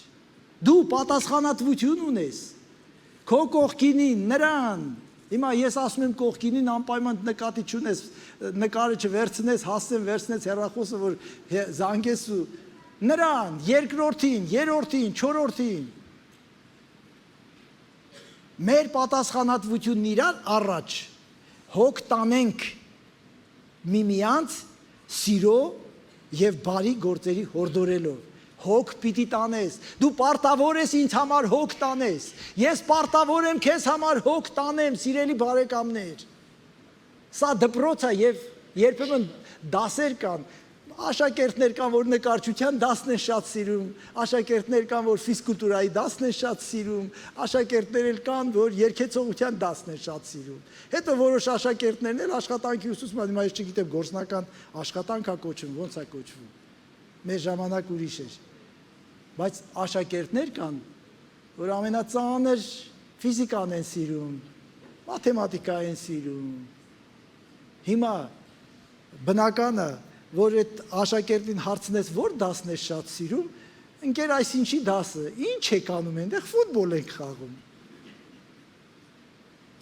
դու պատասխանատվություն ունես, քո կողքինին, նրան, հիմա ես ասում եմ կողքինին անպայման նկատի չունես, նկարը չվերցնես, հասնեմ վերցնես հեռախոսը, որ զանգես ու նրան, երկրորդին, երրորդին, չորրորդին, մեր պատասխանատվությունն իրար առաջ, հոգ տանենք միմյանց սիրո և բարի գործերի հորդորելով, հոգ պիտի տանես, դու պարտավոր ես ինձ համար հոգ տանես, ես պարտավոր եմ քեզ համար հոգ տանեմ, սիրելի բարեկամներ, սա դպրոց է և երբեմն դասեր կան, աշակերտներ կան, որ նկարչության դասն են շատ սիրում, աշակերտներ կան, որ ֆիզկուլտուրայի դասն են շատ սիրում, աշակերտներ էլ կան, որ երգեցողության դասն են շատ սիրում, հետո որոշ աշակերտներն էլ աշխատանքի ուսուցում են, հիմա ես չգիտեմ գործնական աշխատանք է կոչվում, ոնց է կոչվում, մեր ժամանակ ուրիշ էր, բայց աշակերտներ կան, որ ամենածանր ֆիզիկան են սիրում, մաթեմատիկա են սիրում, հիմա բնականը, որ այդ աշակերտին հարցնես, որ դասն է շատ սիրում, ընկեր այսինչի դասը, ինչ եք անում այնտեղ, ֆուտբոլ ենք խաղում,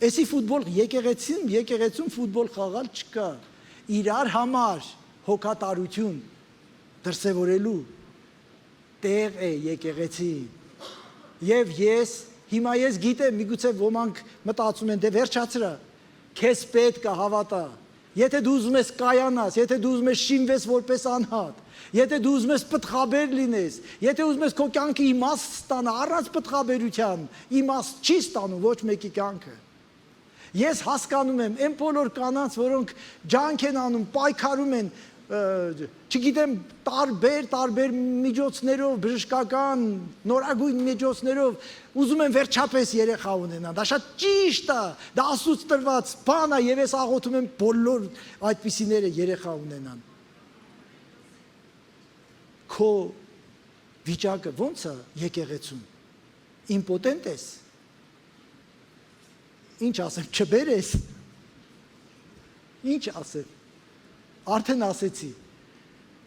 էսի ֆուտբոլ, եկեղեցում ֆուտբոլ խաղալ չկա, իրար համար հոգատարություն դրսևորելու տեղ է եկեղեցին, և ես, հիմա ես գիտեմ, միգուցե ոմանք մտածում են, դե վերջացրա, քեզ պետք է հավատա, եթե դու ուզում ես կայանաս, եթե դու ուզում ես շինվես որպես անհատ, եթե դու ուզում ես պտղաբեր լինես, եթե ուզում ես քո կյանքը իմաստ ստանա, առանց պտղաբերության, իմաստ չի ստանում ոչ մեկի կյանքը, ես հասկանում եմ, այն բոլոր կանանց, որոնք ջանք են անում, պայքարում են, չգիտեմ, տարբեր միջոցներով, բժշկական, նորագույն միջոցներով, ուզում են վերջապես երեխա ունենան, դա շատ ճիշտ է, դա Աստծուց տրված բան է, և ես աղոթում եմ բոլոր այդպիսիները երեխա ունենան, քո վիճակը ոնց է եկեղեցում, Իմպոտենտ ես։ Ինչ ասեմ, չբերես։ Ինչ ասեմ։ Արդեն ասեցի։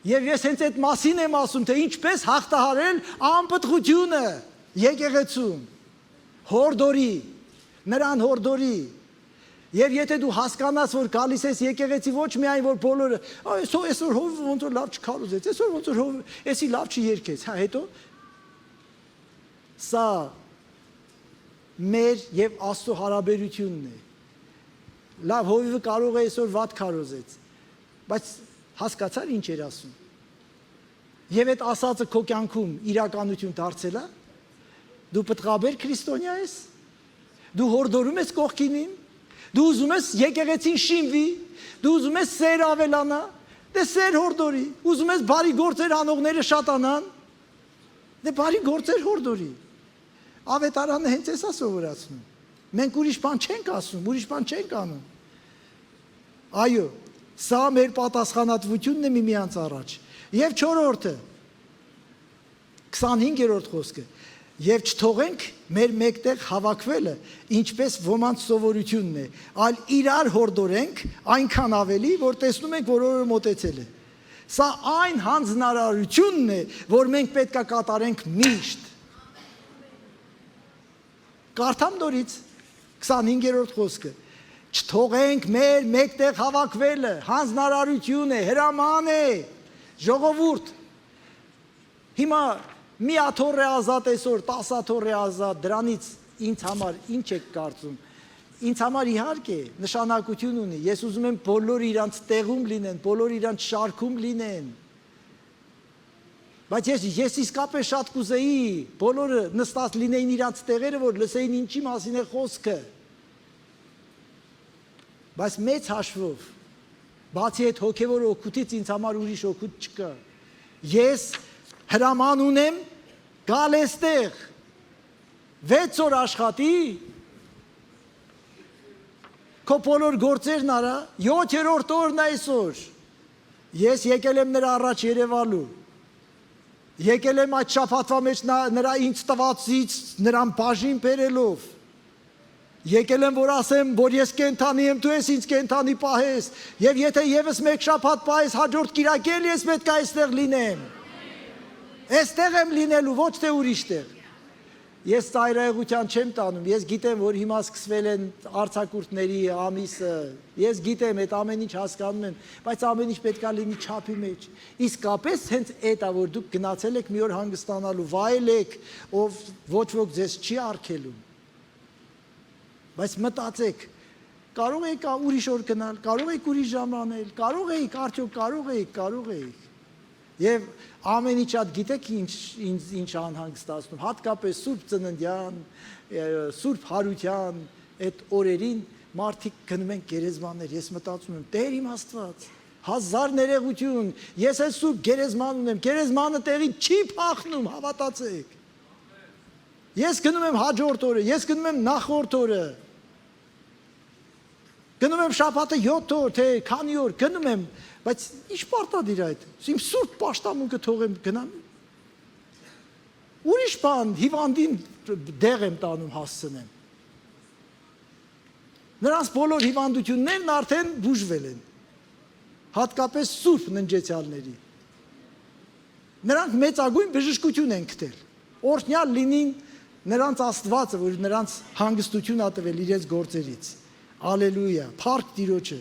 Եվ ես հենց այդ մասին եմ ասում, թե ինչպես հաղթահարել անպտղությունը եկեղեցում։ Հորդորի, նրան հորդորի։ Եվ եթե դու հասկանաս, որ գալիս ես եկեղեցի ոչ միայն որ բոլորը, այսօր հովիվը ոնց որ լավ չքարոզեց, այսօր ոնց որ էսի լավ չերկեց, հա հետո սա մեր եւ Աստծո հարաբերությունն է։ Լավ հովիվը կարող է այսօր վատ քարոզեց, բայց հասկացար ինչ էր ասում։ Եվ այդ ասածը քո կյանքում իրականություն դարձել է։ Դու պտղաբեր քրիստոնյա ես։ Դու հորդորում ես կողքինին։ Դու ուզում ես եկեղեցին շինվի, դու ուզում ես սեր ավելանա, դե սեր հորդորի, ուզում ես բարի գործեր անողները շատանան, դե բարի գործեր հորդորի։ Ավետարանը հենց էսա սովորացնում։ Մենք ուրիշ բան չենք ասում, ուրիշ բան չենք անում։ Այո, սա մեր պատասխանատվությունն է միմյանց առաջ։ Եվ 4-րդը 25-րդ խոսքը։ Եվ չթողենք մեր մեկտեղ հավաքվելը, ինչպես ոմանց սովորությունն է, այլ իրար հորդորենք այնքան ավելի, որ տեսնում ենք, որ օրը մոտեցել է։ Սա այն հանձնարարությունն է, որ մենք պետք է կատարենք միշտ։ Կարդամ նորից 25-րդ խոսքը։ Չթողենք մեր մեկտեղ հավաքվելը, հանձնարարություն է, հրաման է, ժողովուրդ։ Հիմա մի աթոռ է ազատ այսօր, 10 աթոռ է ազատ, դրանից ինձ համար ինչ եք կարծում։ Ինձ համար իհարկե նշանակություն ունի։ Ես ուզում եմ բոլորը իրանց տեղում լինեն, բոլորը իրանց շարքում լինեն։ Բայց ես իսկապես շատ կուզեի բոլորը նստած լինեին իրանց տեղերը, որ լսեին ինչի մասին է խոսքը։ Բայց մեծ հաշվով, բացի այդ հոգևոր օգուտից ինձ համար ուրիշ օգուտ չկա։ Ես հրաման ունեմ գալ էստեղ 6 օր աշխատի, քո բոլոր գործերն արա, 7-րդ օրն այսօր։ Ես եկել եմ նրա առաջ երևալու։ Եկել եմ այդ շաբաթվա մեջ նրա ինձ տվածից նրան բաժին բերելով։ Եկել եմ որ ասեմ, որ ես կենթանի եմ, դու ես ինձ կենթանի պահես, եւ եթե եւս մեկ շաբաթ պահես, հաջորդ կիրակ էլ ես պետք է այստեղ լինեմ։ Այստեղ եմ լինելու, ոչ թե ուրիշ տեղ։ Ես ծայրահեղության չեմ տանում, ես գիտեմ, որ հիմա սկսվել են արձակուրդների ամիսը, ես գիտեմ, այդ ամեն ինչ հասկանում եմ, բայց ամեն ինչ պետք է լինի չափի մեջ։ Իսկապես հենց այդ է, որ դուք գնացել եք մի օր հանգստանալու, վայելեք, ով ոչ ոք ձեզ չի արգելում։ Բայց մտածեք, կարող եք ուրիշ օր գնալ, կարող եք ուրիշ ժամ անել, կարող եք, արդյոք կարող եք։ Եվ ամեն ինչ շատ գիտեք ինչ անհանգստացնում, հատկապես Սուրբ Ծննդյան, Սուրբ Հարության այդ օրերին մարդիկ գնում են գերեզմաններ, ես մտածում եմ, Տեր իմ Աստված, հազար ներողություն, ես էլ Սուրբ գերեզման ունեմ, գերեզմանը տեղին չի փախնում, հավատացեք։ Ես գնում եմ հաջորդ օրը, ես գնում եմ նախորդ օրը, գնում եմ շաբաթը 7 օր, թե քանի օր, գնում եմ, բայց ինչ պարտադիր այդ, իմ սուրբ պաշտամունքը թողեմ գնամ, ուրիշ բան, հիվանդին դեղ եմ տանում հասցնեմ, նրանց բոլոր հիվանդություններն արդեն բուժվել են, հատկապես սուրբ ննջեցյալների, նրանք մեծագույն բժշկություն են գտել, օրհնյալ լինին նրանց Աստվածը, որ նրանց հանգստություն ա տվել իրենց գործերից, ալելույա, փառք Տիրոջը,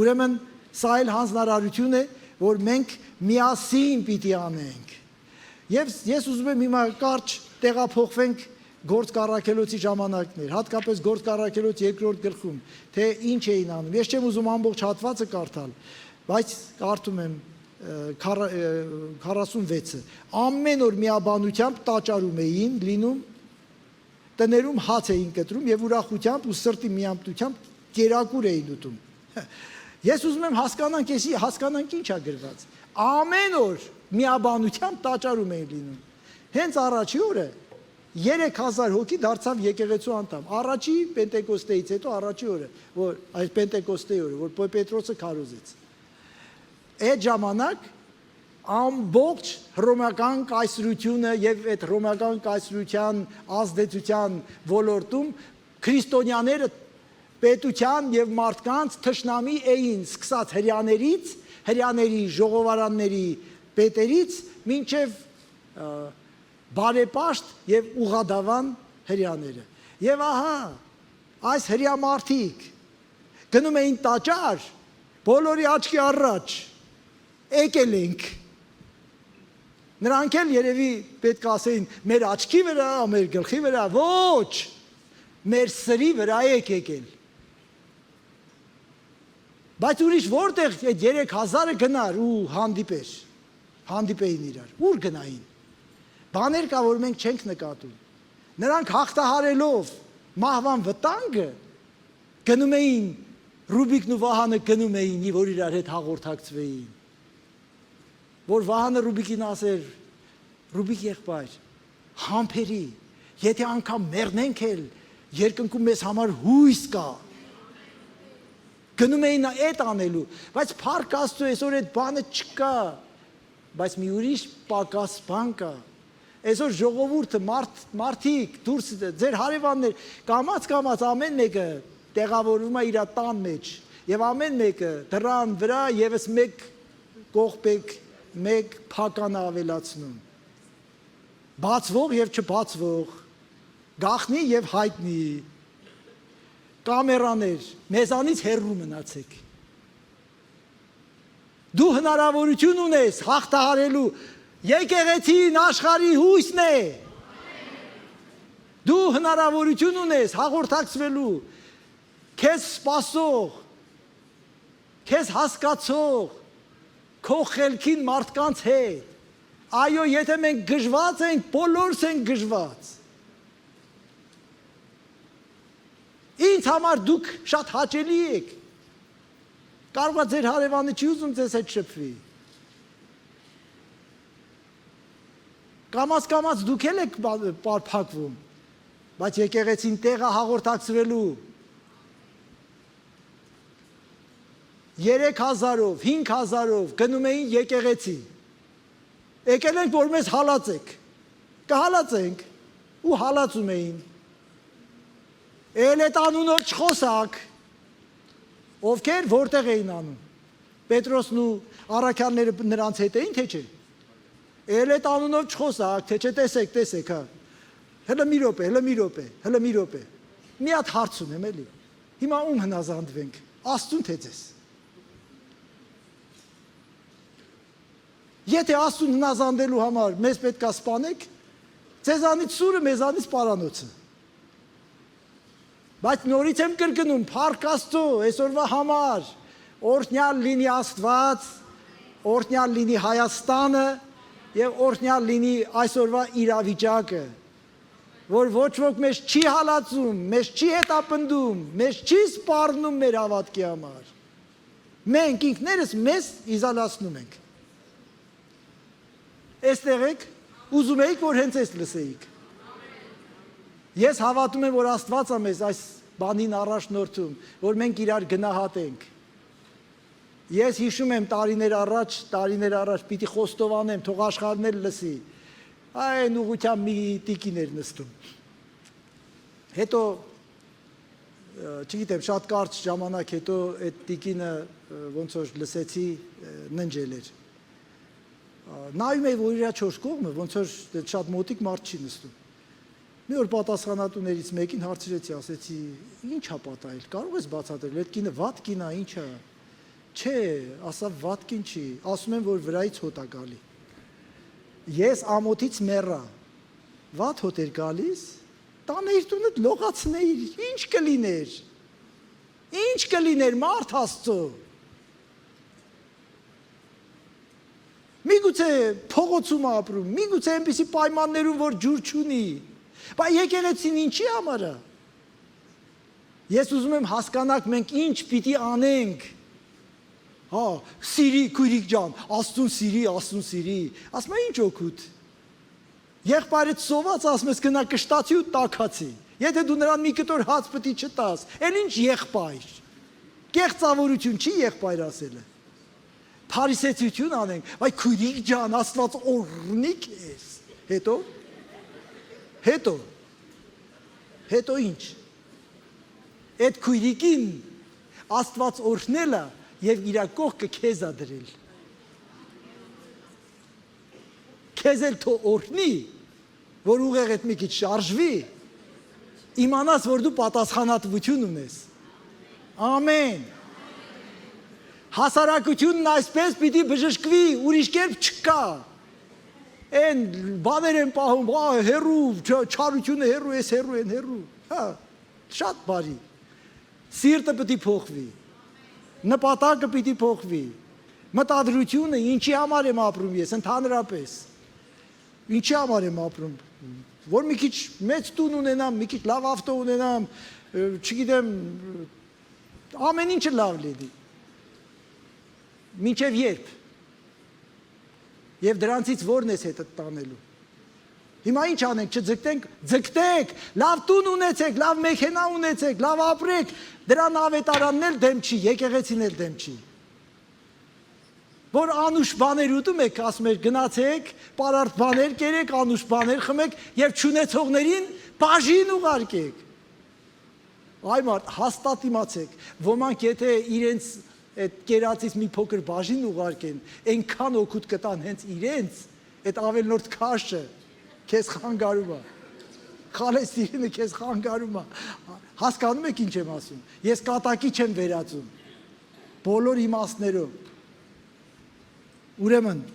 ուրեմն սա էլ հանձնարարություն է, որ մենք միասին պիտի անենք։ Եվ ես ուզում եմ հիմա կարճ տեղափոխվենք գործ կառաքելոցի ժամանակներ, հատկապես գործ կառաքելոց 2-րդ գլխում, թե ինչ էին անում։ Ես չեմ ուզում ամբողջ հատվածը կարդալ, բայց կարդում եմ 46-ը։ Ամեն օր միաբանությամբ տաճարում էին լինում, տներում հաց էին կտրում եւ ուրախությամբ ու սրտի միամտությամբ կերակուր էին ուտում։ Ես ուզում եմ հասկանանք ինչ է գրված։ Ամեն օր միաբանությամբ տաճարում էին լինում։ Հենց առաջի օրը 3000 հոգի դարձավ եկեղեցու անդամ։ Առաջի Պենտեկոստեից հետո առաջի օրը, որ այս Պենտեկոստեի օրը, որ Պետրոսը քարոզեց։ Այդ ժամանակ ամբողջ հռոմեական կայսրությունը եւ այդ հռոմեական կայսրության ազդեցության ոլորտում քրիստոնյաները պետության եւ մարդկանց թշնամի էին, սկսած հрьяաներից, հрьяաների ժողովարանների պետերից մինչև բարեպաշտ եւ ուղադավան հрьяաները։ Եվ ահա այս հрьяամարտիկ գնում էին տաճար, բոլորի աչքի առաջ եկել ենք։ Նրանք էլ երևի պետք է ասեին մեր աչքի վրա, մեր գլխի վրա, ոչ, մեր սրի վրա եք եկել։ Բայց ուրիշ որտեղ այդ 3000-ը գնար ու հանդիպեին իրար, ուր գնային։ Բաներ կա, որ մենք չենք նկատում։ Նրանք հաղթահարելով մահվան վտանգը գնում էին, Ռուբիկն ու Վահանը գնում էին, որ իրար հետ հաղորդակցվեին։ Որ Վահանը Ռուբիկին ասեր, Ռուբիկ եղբայր, համբերի, եթե անգամ մեռնենք էլ, երկնքում մեզ համար հույս կա։ Գնում էին այդ անելու, բայց փառք Աստծո այսօր այդ բանը չկա, բայց մի ուրիշ պակաս բան կա։ Այսօր ժողովուրդը մարդիկ դուրս ձեր հարևաններ կամած ամեն մեկը տեղավորվում է իր տան մեջ եւ ամեն մեկը դրան վրա եւս մեկ կողպեկ մեկ փական ավելացնում բացվող եւ չբացվող գախնի եւ հայտնի կամերաներ մեզանից հեռու մնացեք դու հնարավորություն ունես հաղթահարելու եկեղեցին աշխարհի հույսն է դու հնարավորություն ունես հաղորդակցվելու քեզ սպասող քեզ հասկացող քո խելքին մարդկանց հետ այո եթե մենք գժված ենք բոլորս ենք գժված ինձ համար դուք շատ հաճելի եք կարող է ձեր հարևանը չի ուզում ձեզ հետ շփվի կամաց դուք էլ եք պարփակվում բայց եկեղեցին տեղը հաղորդակցվելու 3000-ով, 5000-ով գնում էին եկեղեցի։ Եկել ենք, որ մեզ հալածեք։ Կհալածենք ու հալածում էին։ Էլ այդ անունով չխոսակ։ Ովքեր որտեղ էին անում։ Պետրոսն ու առաքյալները նրանց հետ էին, թե չէ։ Էլ այդ անունով չխոսակ, թե չէ տեսեք, հա։ Հələ մի րոպե։ Մի հատ հարց ունեմ էլի։ Հիմա ում հնազանդվենք։ Աստծուն թե ձեզ։ Եթե Աստծուն հնազանդելու համար մեզ պետք է սպանեք, ձեզանից սուրը, մեզանից պարանոցը։ Բայց նորից եմ կրկնում, փառք Աստծո, այսօրվա համար, օրհնյալ լինի Աստված, օրհնյալ լինի Հայաստանը եւ օրհնյալ լինի այսօրվա իրավիճակը, որ ոչ ոք մեզ չի հալածում, մեզ չի հետապնդում, մեզ չի սպառնում մեր հավատքի համար։ Մենք ինքներս մեզ իզոլացնում ենք։ Այստեղ եք, ուզում եք, որ հենց այս լսեիք։ Ես հավատում եմ, որ Աստված է մեզ այս բանին առաջնորդում, որ մենք իրար գնահատենք։ Ես հիշում եմ տարիներ առաջ պիտի խոստովանեմ, թող աշխարհն էլ լսի։ Այն ուղղությամբ մի տիկին էր նստում։ Հետո, չգիտեմ, շատ կարճ ժամանակ հետո այդ տիկինը ոնց որ լսեցի ննջել էր։ Նայում էի, որ իր չորս կողմը ոնց որ շատ մոտիկ մարդ չի նստում։ Մի օր պատասխանատուներից մեկին հարցրեցի, ասեցի, ի՞նչ է պատահել, կարող ես բացատրել, այդ կինը վատ կին է, ի՞նչ է։ Չէ, ասա վատ կին չի, ասում են, որ վրայից հոտ է գալի։ Ես ամոթից մեռա, վատ հոտ էր գալիս, տանեիր տունդ լողացնեիր, ինչ կլիներ, մարդ Աստծո։ Միգուցե փողոցում ապրում, միգուցե այնպիսի պայմաններում, որ ջուր չունի, բայց եկեղեցին ինչի համար է։ Ես ուզում եմ հասկանաք մենք ինչ պիտի անենք։ Հա, սիրի քույրիկ ջան, Աստծուն սիրի, ասում է ինչ օգուտ։ Եղբայրդ սոված ասում ես գնա կշտացի ու տաքացի։ Եթե դու նրան մի կտոր հաց պիտի չտաս, էլ ինչ եղբայր։ Կեղծավորություն չի եղբայր ասելը։ փարիսեցություն անենք, բայց քույրիկ ջան, Աստված օրհնի քեզ։ Հետո ինչ։ Այդ քույրիկին Աստված օրհնելա եւ իր կողքը քեզ ա դրել։ Քեզ էլ թո օրհնի, որ ուղեղ այդ մի քիչ շարժվի, իմանաս, որ դու պատասխանատվություն ունես։ Ամեն։ Հասարակությունն այսպես պիտի բժշկվի, ուրիշ կերպ չկա։ Են բաներ են պահում, հերու, չարությունը հերու, ես հերու են հերու։ Հա, շատ բարի։ Սիրտը պիտի փոխվի։ Նպատակը պիտի փոխվի։ Մտադրությունը ինչի համար եմ ապրում ես, ընդհանրապես։ Ինչի համար եմ ապրում։ Որ մի քիչ մեծ տուն ունենամ, մի քիչ լավ ավտո ունենամ, չգիտեմ, ամեն ինչը լավ լինի։ Մինչև երբ։ Եվ դրանցից որն ես հետը տանելու։ Հիմա ինչ անենք, չձգտենք, ձգտեք, լավ տուն ունեցեք, լավ մեքենա ունեցեք, լավ ապրեք, դրան ավետարանն էլ դեմ չի, եկեղեցին էլ դեմ չի։ Որ անուշ բաներ ուտում եք, ասում եք, գնացեք, պարարտ բաներ կերեք, անուշ բաներ խմեք և չունեցողներին բաժին ուղարկեք։ Այ մարդ, հաստատ իմացեք, ոմանք եթե իրենց այդ կերածից մի փոքր բաժին ուղարկեն, այնքան օգուտ կտան հենց իրենց, այդ ավելնորդ քաշը քեզ խանգարում է, խալեստիրինը քեզ խանգարում է, հասկանում եք ինչ եմ ասում, ես կատակի չեմ վերածում, բոլոր իմաստներով, ուրեմն,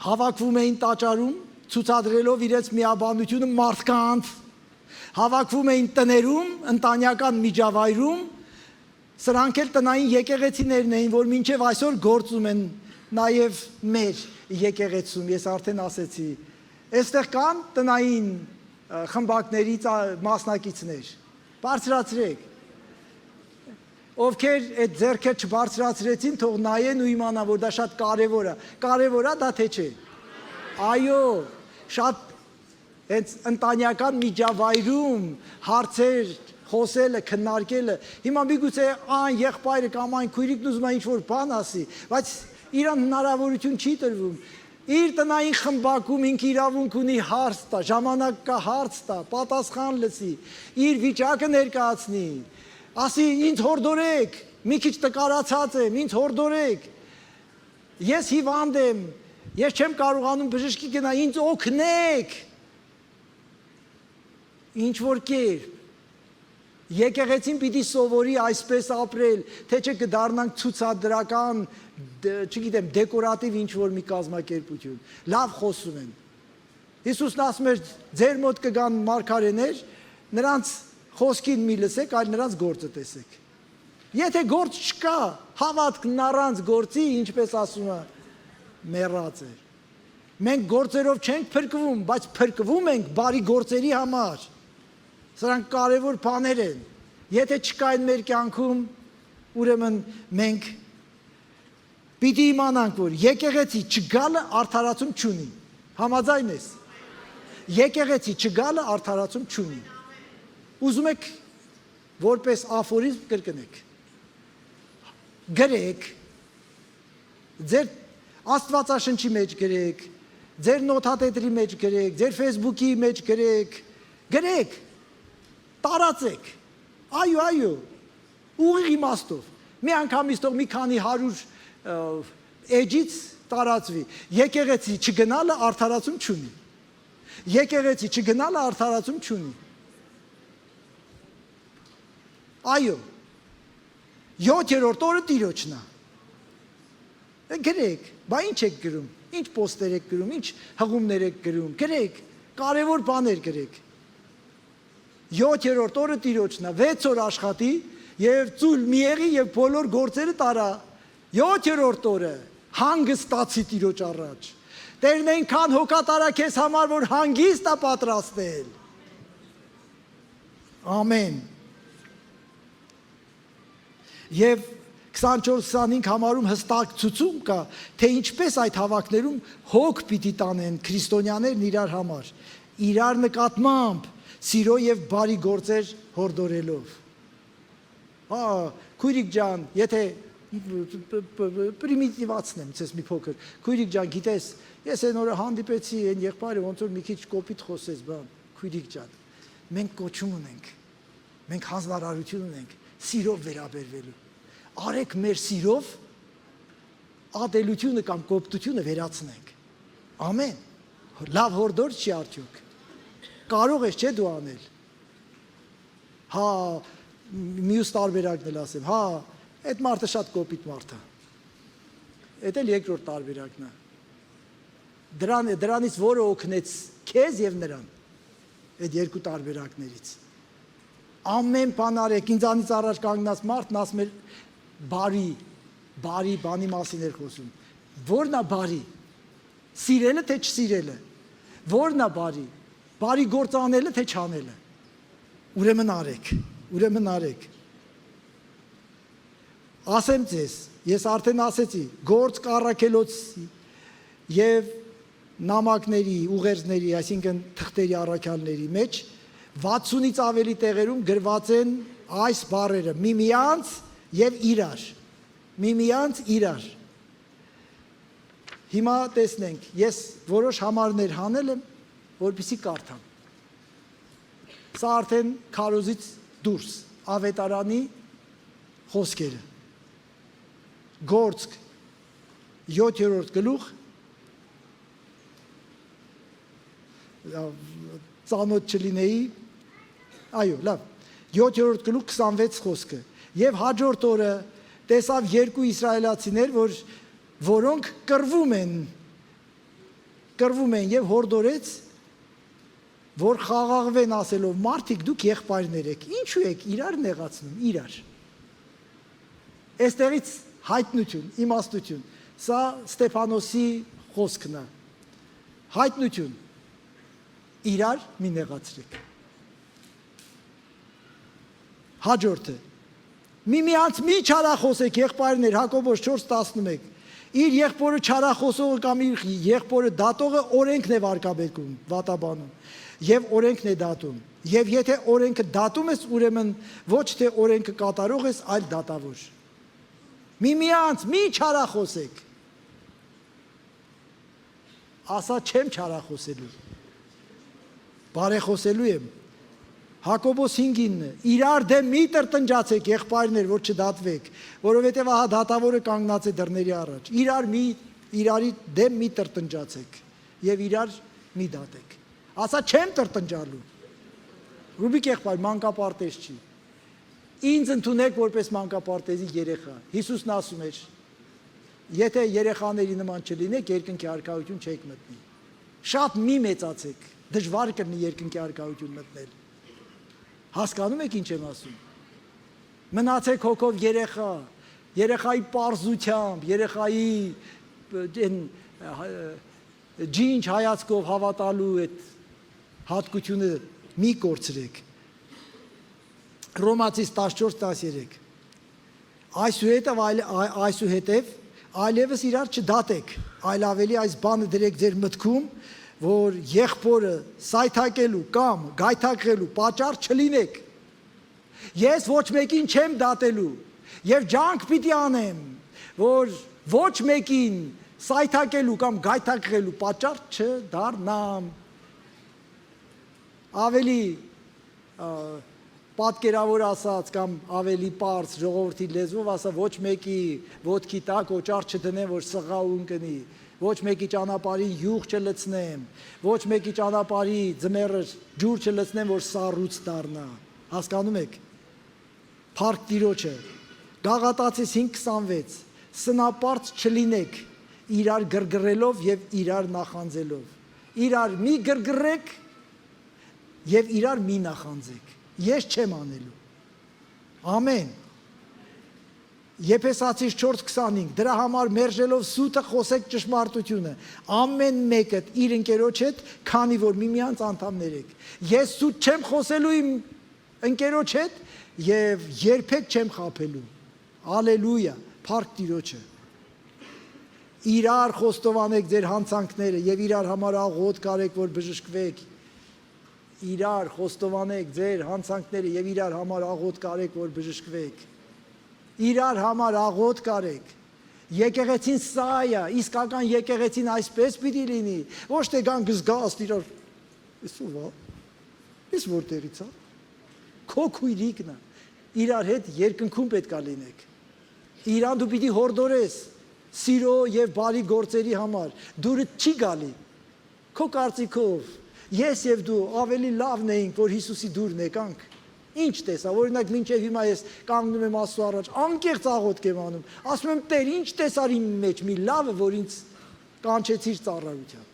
հավաքվում էին տաճարում, ցուցադրելով իրենց միաբանությունը մարդկանց, հավաքվում էին տներում, ընտանեկան միջավայրում, սրանք էլ տնային եկեղեցիներն էին, որ մինչև այսօր գործում են նաև մեր եկեղեցում, ես արդեն ասեցի, այստեղ կան տնային խմբակների մասնակիցներ, բարձրացրեք, ովքեր այդ ձեռքը չբարձրացրեցին, թող նայեն ու իմանան, որ դա շատ կարևոր է, դա թե չէ, այո, շատ հենց ընտանեկան միջավայրում հարցեր խոսելը, քննարկելը, հիմա միգուցե այն եղբայրը կամ այն քույրիկն ուզում է ինչ-որ բան ասի, բայց իրան հնարավորություն չի տրվում, իր տնային խմբակում ինքը իրավունք ունի հարց տա, ժամանակ կա հարց տա, պատասխան լսի, իր վիճակը ներկայացնի, ասի ինձ հորդորեք, մի քիչ տկարացած եմ, ինձ հորդորեք, ես հիվանդ եմ, ես չեմ կարողանում բժշկի գնալ, ինձ օգնեք, ինչ-որ կերպ, եկեղեցին պիտի սովորի այսպես ապրել, թե չէ կդառնանք ցուցադրական, չգիտեմ, դեկորատիվ ինչ-որ մի կազմակերպություն, լավ խոսում են, Հիսուսն ասում էր, ձեր մոտ կգան մարգարեներ, նրանց խոսքին մի լսեք, այլ նրանց գործը տեսեք, եթե գործ չկա, հավատքն առանց գործի, ինչպես ասում է, մեռած է, մենք գործերով չենք փրկվում, բայց փրկվում ենք բարի գործերի համար, սրանք կարևոր բաներ են, եթե չկա այն մեր կյանքում, ուրեմն մենք պիտի իմանանք, որ եկեղեցի չգալը արդարացում չունի, համաձայն ես, եկեղեցի չգալը արդարացում չունի, ուզում եք որպես աֆորիզմ կրկնեք, գրեք, ձեր Աստվածաշնչի մեջ գրեք, ձեր նոթատետրի մեջ գրեք, ձեր Facebook-ի մեջ գրեք, տարածեք, այո, ուղիղ իմաստով, մի անգամից թող մի քանի 100 էջից տարածվի, եկեղեցի չգնալը արդարացում չունի, եկեղեցի չգնալը արդարացում չունի, այո, 7-րդ օրը Տիրոջն է, գրեք, բա ինչ եք գրում, ինչ պոստեր եք գրում, ինչ հղումներ եք գրում, գրեք, կարևոր բաներ գրեք, 7-րդ օրը Տիրոջն է, 6 օր աշխատի և ծույլ մի եղի և բոլոր գործերը տարա, 7-րդ օրը հանգստացի Տիրոջ առաջ, Տերն այնքան հոգա տարա քեզ համար, որ հանգիստ է պատրաստել, ամեն, և 24-25 համարում հստակ ցուցում կա, թե ինչպես այդ հավաքներում հոգ պիտի տանեն քրիստոնյաներն իրար համար, իրար նկատմամբ, սիրո և բարի գործեր հորդորելով, Հա, քույրիկ ջան, եթե պրիմիտիվացնեմ, ցես մի փոքր։ Քույրիկ ջան, գիտես, ես այն օրը հանդիպեցի այն եղբայրը, ոնց որ մի քիչ կոպիտ խոսեց, բան, քույրիկ ջան։ Մենք կոչում ունենք։ Մենք հանձնարարություն ունենք սիրով վերաբերվելու։ Արեք մեր սիրով ատելությունը կամ կոպտությունը վերացնենք։ Ամեն։ Լավ հորդոր չի արդյոք։ Կարող ես չէ դու անել։ Հա, մյուս տարբերակն էլ ասեմ, հա, այդ մարդը շատ կոպիտ մարդ է։ Այդ էլ երկրորդ տարբերակն է։ Դրանից որը օգնեց քեզ եւ նրան։ Այդ երկու տարբերակներից։ Ամեն բան արեք, ինձանից առաջ կանգնած մարդն ասում էր բարի բանի մասին էր խոսում։ Որն է բարի։ Սիրելը թե չսիրելը։ Որն է բարի։ Բարի գործ անելը թե չանելը։ Ուրեմն արեք։ Ասեմ ձեզ, ես արդեն ասեցի, գործ կառաքելոցի եւ նամակների, ուղերձների, այսինքն թղթերի առաքյալների մեջ 60-ից ավելի տեղերում գրված են այս բառերը՝ միմյանց եւ իրար։ Միմյանց իրար։ Հիմա տեսնենք, ես որոշ համարներ հանել եմ, որպեսզի կարդամ։ Սա արդեն քարոզից դուրս, ավետարանի խոսքերը։ Գործք 7-րդ գլուխ, ծանոթ չլինեի, այո, լավ, 7-րդ գլուխ 26 խոսքը, և հաջորդ օրը տեսավ երկու իսրայելացիներ, որոնք կռվում են և հորդորեց, որ խաղաղվեն ասելով, մարդիկ դուք եղբայրներ եք, ինչու եք իրար նեղացնում, իրար։ Այստեղից հայտնություն, իմաստություն, սա Ստեփանոսի խոսքն է, հայտնություն, իրար մի նեղացրեք։ Հաջորդը, միմյանց մի չարախոսեք եղբայրներ, Հակոբոս 4:11, իր եղբորը չարախոսողը կամ իր եղբորը դատողը օրենքն է վարկաբեկում, վատաբանում, և օրենքն է դատում, և եթե օրենքը դատում ես, ուրեմն ոչ թե օրենքը կատարող ես, այլ դատավոր։ Միմյանց մի չարախոսեք։ Ասա չեմ չարախոսելու, բարեխոսելու եմ։ Հակոբոս 5:9, իրար դեմ մի տրտնջացեք եղբայրներ, որ չդատվեք, որովհետև ահա դատավորը կանգնած է դռների առաջ։ Իրարի դեմ մի տրտնջացեք եւ իրար մի դատեք։ Ասա չեմ տրտնջալու։ Ռուբիկ եղբայր մանկապարտեզ չի։ Ինձ ընդունեք որպես մանկապարտեզի երեխա։ Հիսուսն ասում էր. եթե երեխաների նման չլինեք, երկնքի արքայություն չեք մտնի։ Շատ մի մեծացեք, դժվար կլինի երկնքի արքայություն մտնել։ Հասկանում եք ինչ եմ ասում։ Մնացեք հոգով երեխա, երեխայի պարզությամբ, երեխայի ջինջ հայացքով հավատալու այդ հատկությունը մի կորցրեք։ Ռոմացիս 14:13 Այսուհետև այլևս իրար չդատեք, այլ ավելի այս բանը դրեք ձեր մտքում, որ եղբորը սայթակելու կամ գայթակղելու պատճառ չլինեք։ Ես ոչ մեկին չեմ դատելու եւ ջանք պիտի անեմ, որ ոչ մեկին սայթակելու կամ գայթակղելու պատճառ չդառնամ։ Ավելի պատկերավոր ասած կամ ավելի պարզ ժողովրդի լեզվով ասա, ոչ մեկի ոտքի տակ օճառ չդնեմ, որ սղա ունկնի, ոչ մեկի ճանապարհին յուղ չլցնեմ, ոչ մեկի ճանապարհի ձմեռը ջուր չլցնեմ, որ սառույց դառնա։ Հասկանում եք։ Փառք Տիրոջը։ Գաղատացիս 5:26 սնապարծ չլինեք, իրար գրգռելով եւ իրար նախանձելով։ Իրար մի գրգռեք եւ իրար մի նախանձեք։ Ես չեմ անելու։ Ամեն։ Եփեսացիս 4:25 դրա համար մերժելով սուտը խոսեք ճշմարտությունը։ Ամեն մեկը իր ընկերոջ հետ, քանի որ միմյանց անդամներ եք։ Ես սուտ չեմ խոսելու իմ ընկերոջ հետ եւ երբեք չեմ խաբելու։ Ալելույա, փառք Տիրոջը։ Իրար խոստովանեք ձեր հանցանքները եւ իրար համար աղոթք արեք, որ բժշկվեք։ Իրար խոստովանեք ձեր հանցանքները եւ իրար համար աղոթք արեք, որ բժշկվեք։ իրար համար աղոթք արեք։ Եկեղեցին սա է, իսկական եկեղեցին այսպես պիտի լինի, ոչ թե կան գզգաստ իրար, ես ով է, ես որտեղից է, քո քույրիկն է, իրար հետ երկնքում պետք է լինեք, իրան դու պիտի հորդորես, սիրո և բարի գործերի համար, դուրը չի գալի, քո կարծիքով, ես և դու ավելի լավն էինք, որ Հիսուսի դուրն եկանք, ինչ տեսա, օրինակ մինչև հիմա ես կանգնում եմ Աստծո առաջ, անկեղծ աղոթք եմ անում, ասում եմ Տեր, ինչ տեսար իմ մեջ մի լավը, որ ինձ կանչեցիր ծառայության։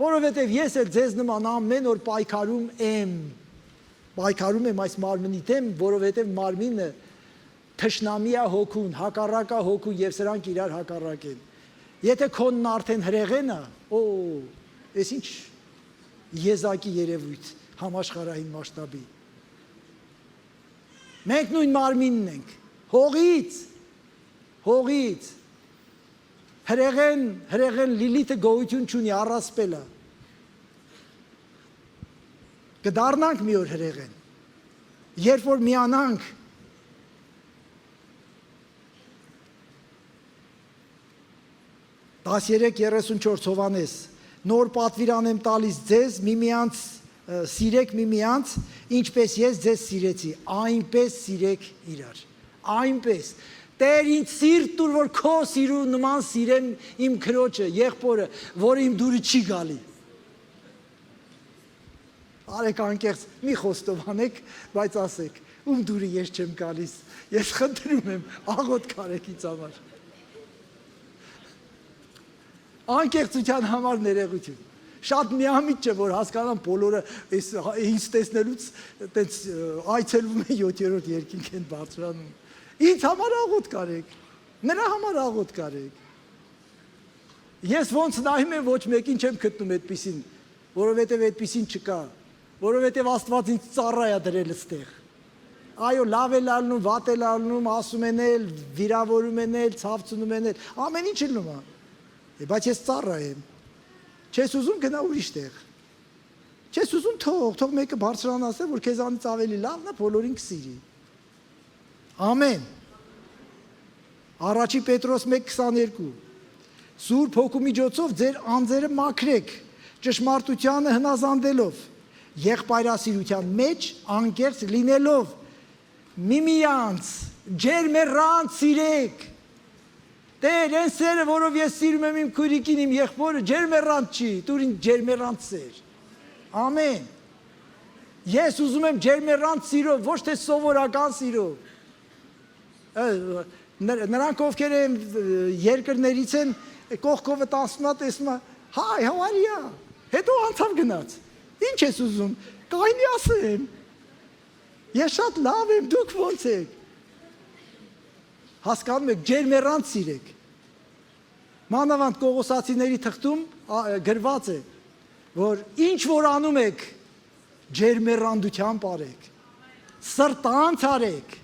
Որովհետև ես էլ ձեզ նման ամեն օր պայքարում եմ այս մարմնի դեմ, որովհետև մարմինը թշնամի է հոգուն, հակառակ է հոգուն եւ սրանք իրար հակառակ են։ Եթե քոնն արդեն հրեղեն է, այս ինչ եզակի երևույթ համաշխարհային մասշտաբի։ Մենք նույն մարմինն ենք, հողից, հրեղեն Լիլիթը գոյություն չունի, առասպել է, կդառնանք մի օր հրեղեն, երբ որ միանանք, 13:34 Հովհաննես, նոր պատվիրան եմ տալիս ձեզ, միմյանց սիրեք միմյանց, ինչպես ես ձեզ սիրեցի, այնպես սիրեք իրար, այնպես, Տեր ինձ սիրտ տուր, որ քո սիրու նման սիրեմ իմ քրոջը, եղբորը, որը իմ դուրը չի գալի։ Արեք անկեղծ, մի խոստովանեք, բայց ասեք, ում դուրը ես չեմ գալիս, ես խնդրում եմ, աղոթք արեք ինձ համար։ Անկեղծության համար ներողություն։ Շատ միամիտ չէ, որ հասկանամ բոլորը ինձ տեսնելուց այցելվում են 7-րդ երկինք են բարձրանում։ Ինձ համար աղոթք արեք, նրա համար աղոթք արեք։ Ես ոնց նայում եմ, ոչ մեկին չեմ գտնում այդպիսին, որովհետև այդպիսին չկա, որովհետև Աստված ինձ ծառա է դրել այստեղ։ Այո, լավ է լալնում, վատ է լալնում, ասում են էլ, վիրավորում են էլ, ցավցնում են էլ, ամեն ինչ լինում է։ Բայց ես ծառա եմ։ Չես ուզում գնա ուրիշ տեղ։ Չես ուզում թող մեկը բարձրանա ասել, որ քեզանից ավելի լավն է, բոլորին կսիրի։ Ամեն։ Առաջի Պետրոս 1:22 Սուրբ Հոգու միջոցով ձեր անձերը մաքրեք, ճշմարտությանը հնազանդելով, եղբայրասիրության մեջ անկեղծ լինելով, միմյանց ջերմեռանդ սիրեք։ Տեր, այն սերը, որով ես սիրում եմ իմ քույրիկին, իմ եղբորը, ջերմեռանդ չի, տուր ինձ ջերմեռանդ սեր։ Ամեն։ Ես ուզում եմ ջերմեռանդ սիրով, ոչ թե սովորական սիրով։ Նրանք ովքեր են երկրներից են, կողքովը տասնա տեսնում է, հայ, how are you? Հետո անցավ գնաց։ Ինչ ես ուզում, կայնի ասեմ։ Ես շատ լավ եմ, դուք ոնց եք։ Հասկանում եք, ջերմեռանդ սիրեք։ Մանավանդ Կողոսացիների թղթում գրված է, որ ինչ որ անում եք, ջերմեռանդությամբ արեք, սրտանց արեք,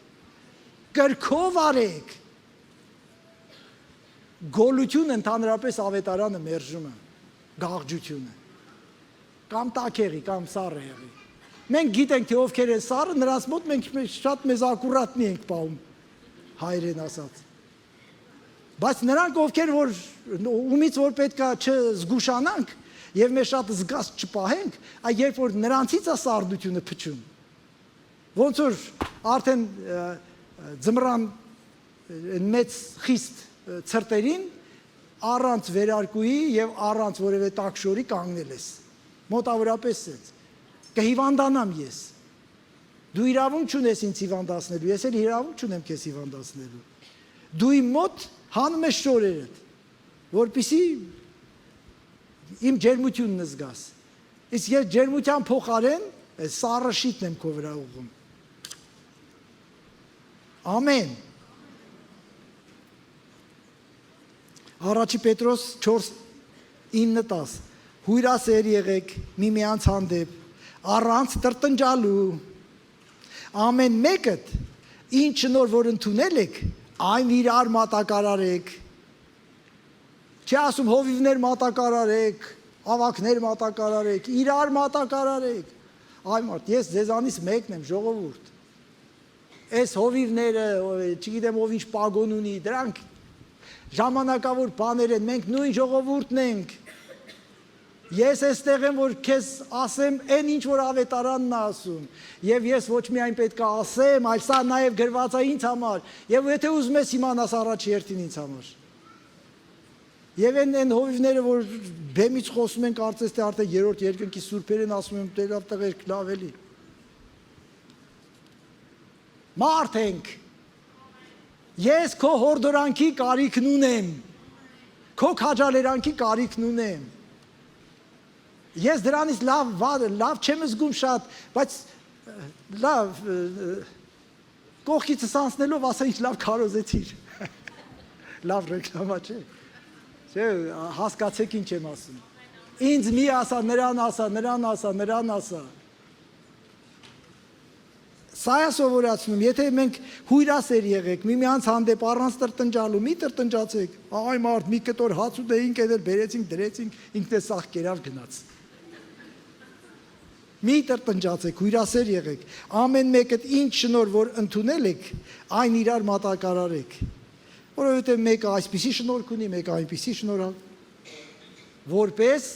կրքով արեք։ Գոլություն ընդհանրապես ավետարանը մերժում է, գաղջությունը, կամ տաքեղի, կամ սառը եղի։ Մենք գիտենք, թե ովքեր են սառը, նրանց մոտ մենք շատ մեզ ակուրատնի ենք պահում, հայրեն ասած։ Բայց նրանք ովքեր որ ումից որ պետք է չզգուշանանք եւ մեզ շատ զգաստ չպահենք, այ երբ որ նրանցից է սառնությունը փչում, ոնց որ արդեն ձմռան մեծ խիստ ցրտերին առանց վերարկուի եւ առանց որևէ տաքշորի կանգնել ես։ Մոտավորապես էս։ Կհիվանդանամ ես։ Դու իրավունք չունես ինձ հիվանդացնելու, ես էլ իրավունք չունեմ քեզ հիվանդացնելու։ Դու իմ մոտ հանում ես շորերդ, որպեսզի իմ ջերմությունն զգաս։ Իսկ ես ջերմության փոխարեն սառը շիտն եմ քո վրա ուղղում։ Ամեն։ Առաջի Պետրոս 4:9-10 Հույրասեր եղեք միմյանց հանդեպ, առանց տրտնջալու։ Ամեն մեկդ ինչ նոր որ ընդունել եք, այն իրար մատակարարեք։ Չի ասում հովիվներ մատակարարեք, ավակներ մատակարարեք, իրար մատակարարեք։ Այ մարդ, ես ձեզանից մեկն եմ, ժողովուրդ։ այս հովիվները, չգիտեմ ով ինչ պագոն ունի, դրանք ժամանակավոր բաներ են, մենք նույն ժողովուրդն ենք։ Ես այստեղ եմ, որ քեզ ասեմ այն ինչ որ ավետարանն է ասում, եւ ես ոչ միայն պետք է ասեմ, այլ սա նաեւ գրված է ինձ համար, եւ եթե ուզում ես իմանաս առաջ երթին ինձ համար։ Եվ այն հովիվները, որ բեմից խոսում են, կարծես թե արդեն երրորդ երկնքի սուրբեր են ասում են, դե լավ տղերք, լավ էլի։ Մարդ ենք։ Ես քո հորդորանքի կարիքն ունեմ։ Քո քաջալերանքի կարիքն ունեմ։ Ես դրանից լավ չեմ զգում շատ, բայց լավ կողքիցս անցնելով ասա ինչ լավ քարոզեցիր։ Լավ ռեկլամա չէ։ Չէ, հասկացեք ինչ եմ ասում։ Ինձ մի ասա, նրան ասա, նրան ասա, նրան ասա։ Սա է սովորացնում, եթե մենք հույրասեր եղեք, միմյանց հանդեպ առանց տրտնջալու, մի տրտնջացեք, այ մարդ մի կտոր հաց ուտեինք, էլ բերեցինք, դրեցինք, ինքն է սաղ կերավ գնաց։ Մի տրտնջացեք, հույրասեր եղեք, ամեն մեկը ինչ շնոր, որ ընդունել եք, այն իրար մատակարարեք, որովհետև մեկը այսպիսի շնորհք ունի, մեկը այնպիսի շնորհք, որպես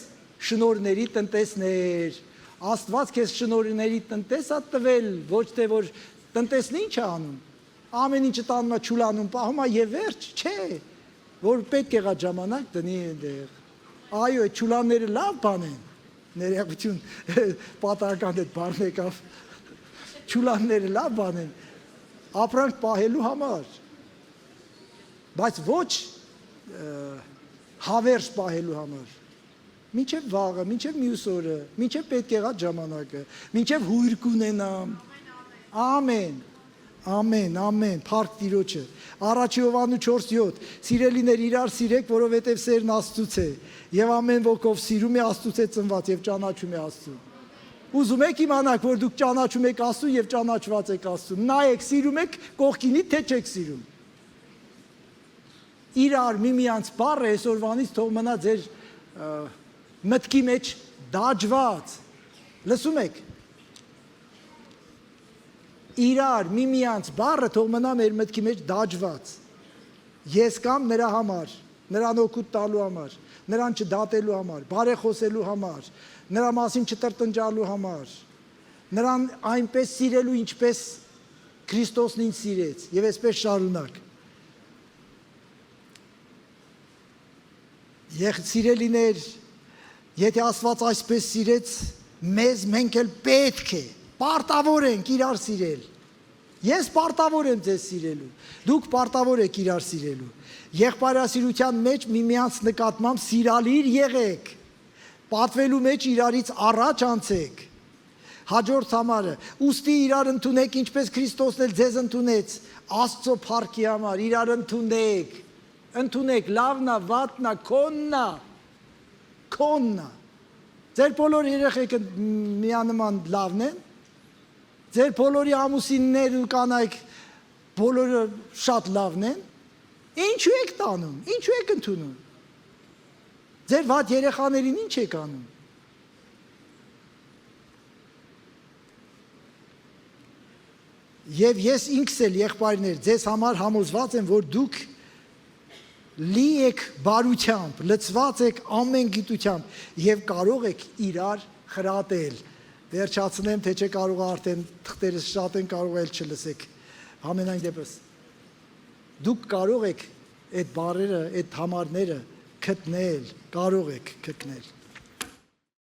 շնորհների տնտեսներ, Աստված քեզ շնորհների տնտես է տվել, ոչ թե որ տնտեսն ինչ է անում, ամեն ինչը տանում է չուլանում, պահում է եւ վերջ, չէ, որ պետք եղա ժամանակ դնի այնտեղ։ Այո, այդ չուլանները լավ բան են, ներողություն, պատահական այդ բառն եկավ, չուլանները լավ բան են, ապրանք պահելու համար, բայց ոչ հավերժ պահելու համար։ Մինչև վաղը, մինչև մյուս օրը, մինչև պետք եղած ժամանակը, մինչև հույր կունենամ։ Ամեն, ամեն, ամեն, փառք Տիրոջը։ Առաջ Հովհաննես 4:7 Սիրելիներ իրար սիրեք, որովհետև սերն Աստծուց է, եւ ամեն ոգով սիրում է Աստծուց է ծնված եւ ճանաչում է Աստծուն։ Ուզում եք իմանաք, որ դուք ճանաչում եք Աստծուն եւ ճանաչված եք Աստծուն։ Նայեք, սիրում եք կողքինի, թե չեք սիրում։ Իրար միմյանց բառը այսօրվանից թող մնա ձեր մտքի մեջ դաջված, լսում եք, իրար միմյանց բառը թող մնա մեր մտքի մեջ դաջված, ես կամ նրա համար, նրան օգուտ տալու համար, նրան չդատելու համար, բարեխոսելու համար, նրա մասին չտրտնջալու համար, նրան այնպես սիրելու, ինչպես Քրիստոսն ինձ սիրեց, եւ այսպես շարունակ։ Սիրելիներ, եթե Աստված այսպես սիրեց մեզ, մենք էլ պետք է պարտավոր ենք իրար սիրել։ Ես պարտավոր եմ ձեզ սիրելու, դուք պարտավոր եք իրար սիրելու։ Եղբայրասիրության մեջ միմյանց նկատմամբ սիրալիր եղեք, պատվելու մեջ իրարից առաջ անցեք։ Հաջորդ համարը, ուստի իրար ընդունեք, ինչպես Քրիստոսն էլ ձեզ ընդունեց, Աստծո փառքի համար, իրար ընդունեք, ընդունեք, լավնա, վատնա, քոննա, քոննա։ Ձեր բոլոր երեխեքը միանման լավն են, ձեր բոլորի ամուսիններ ու կանայք բոլորը շատ լավն են, ինչու եք տանում, ինչու եք ընդունում, ձեր վատ երեխաներին ինչ եք անում։ Եվ ես ինքս էլ եղբայրներ, ձեզ համար համոզված եմ, որ դուք լի եք բարությամբ, լցված եք ամեն գիտությամբ եւ կարող եք իրար խրատել։ Վերջացնեմ, թե չէ կարող է արդեն թղթերս շատ են, կարող էլ չլսեք։ Ամենայն դեպս դուք կարող եք այդ բառերը, այդ համարները գտնել, կարող եք գտնել։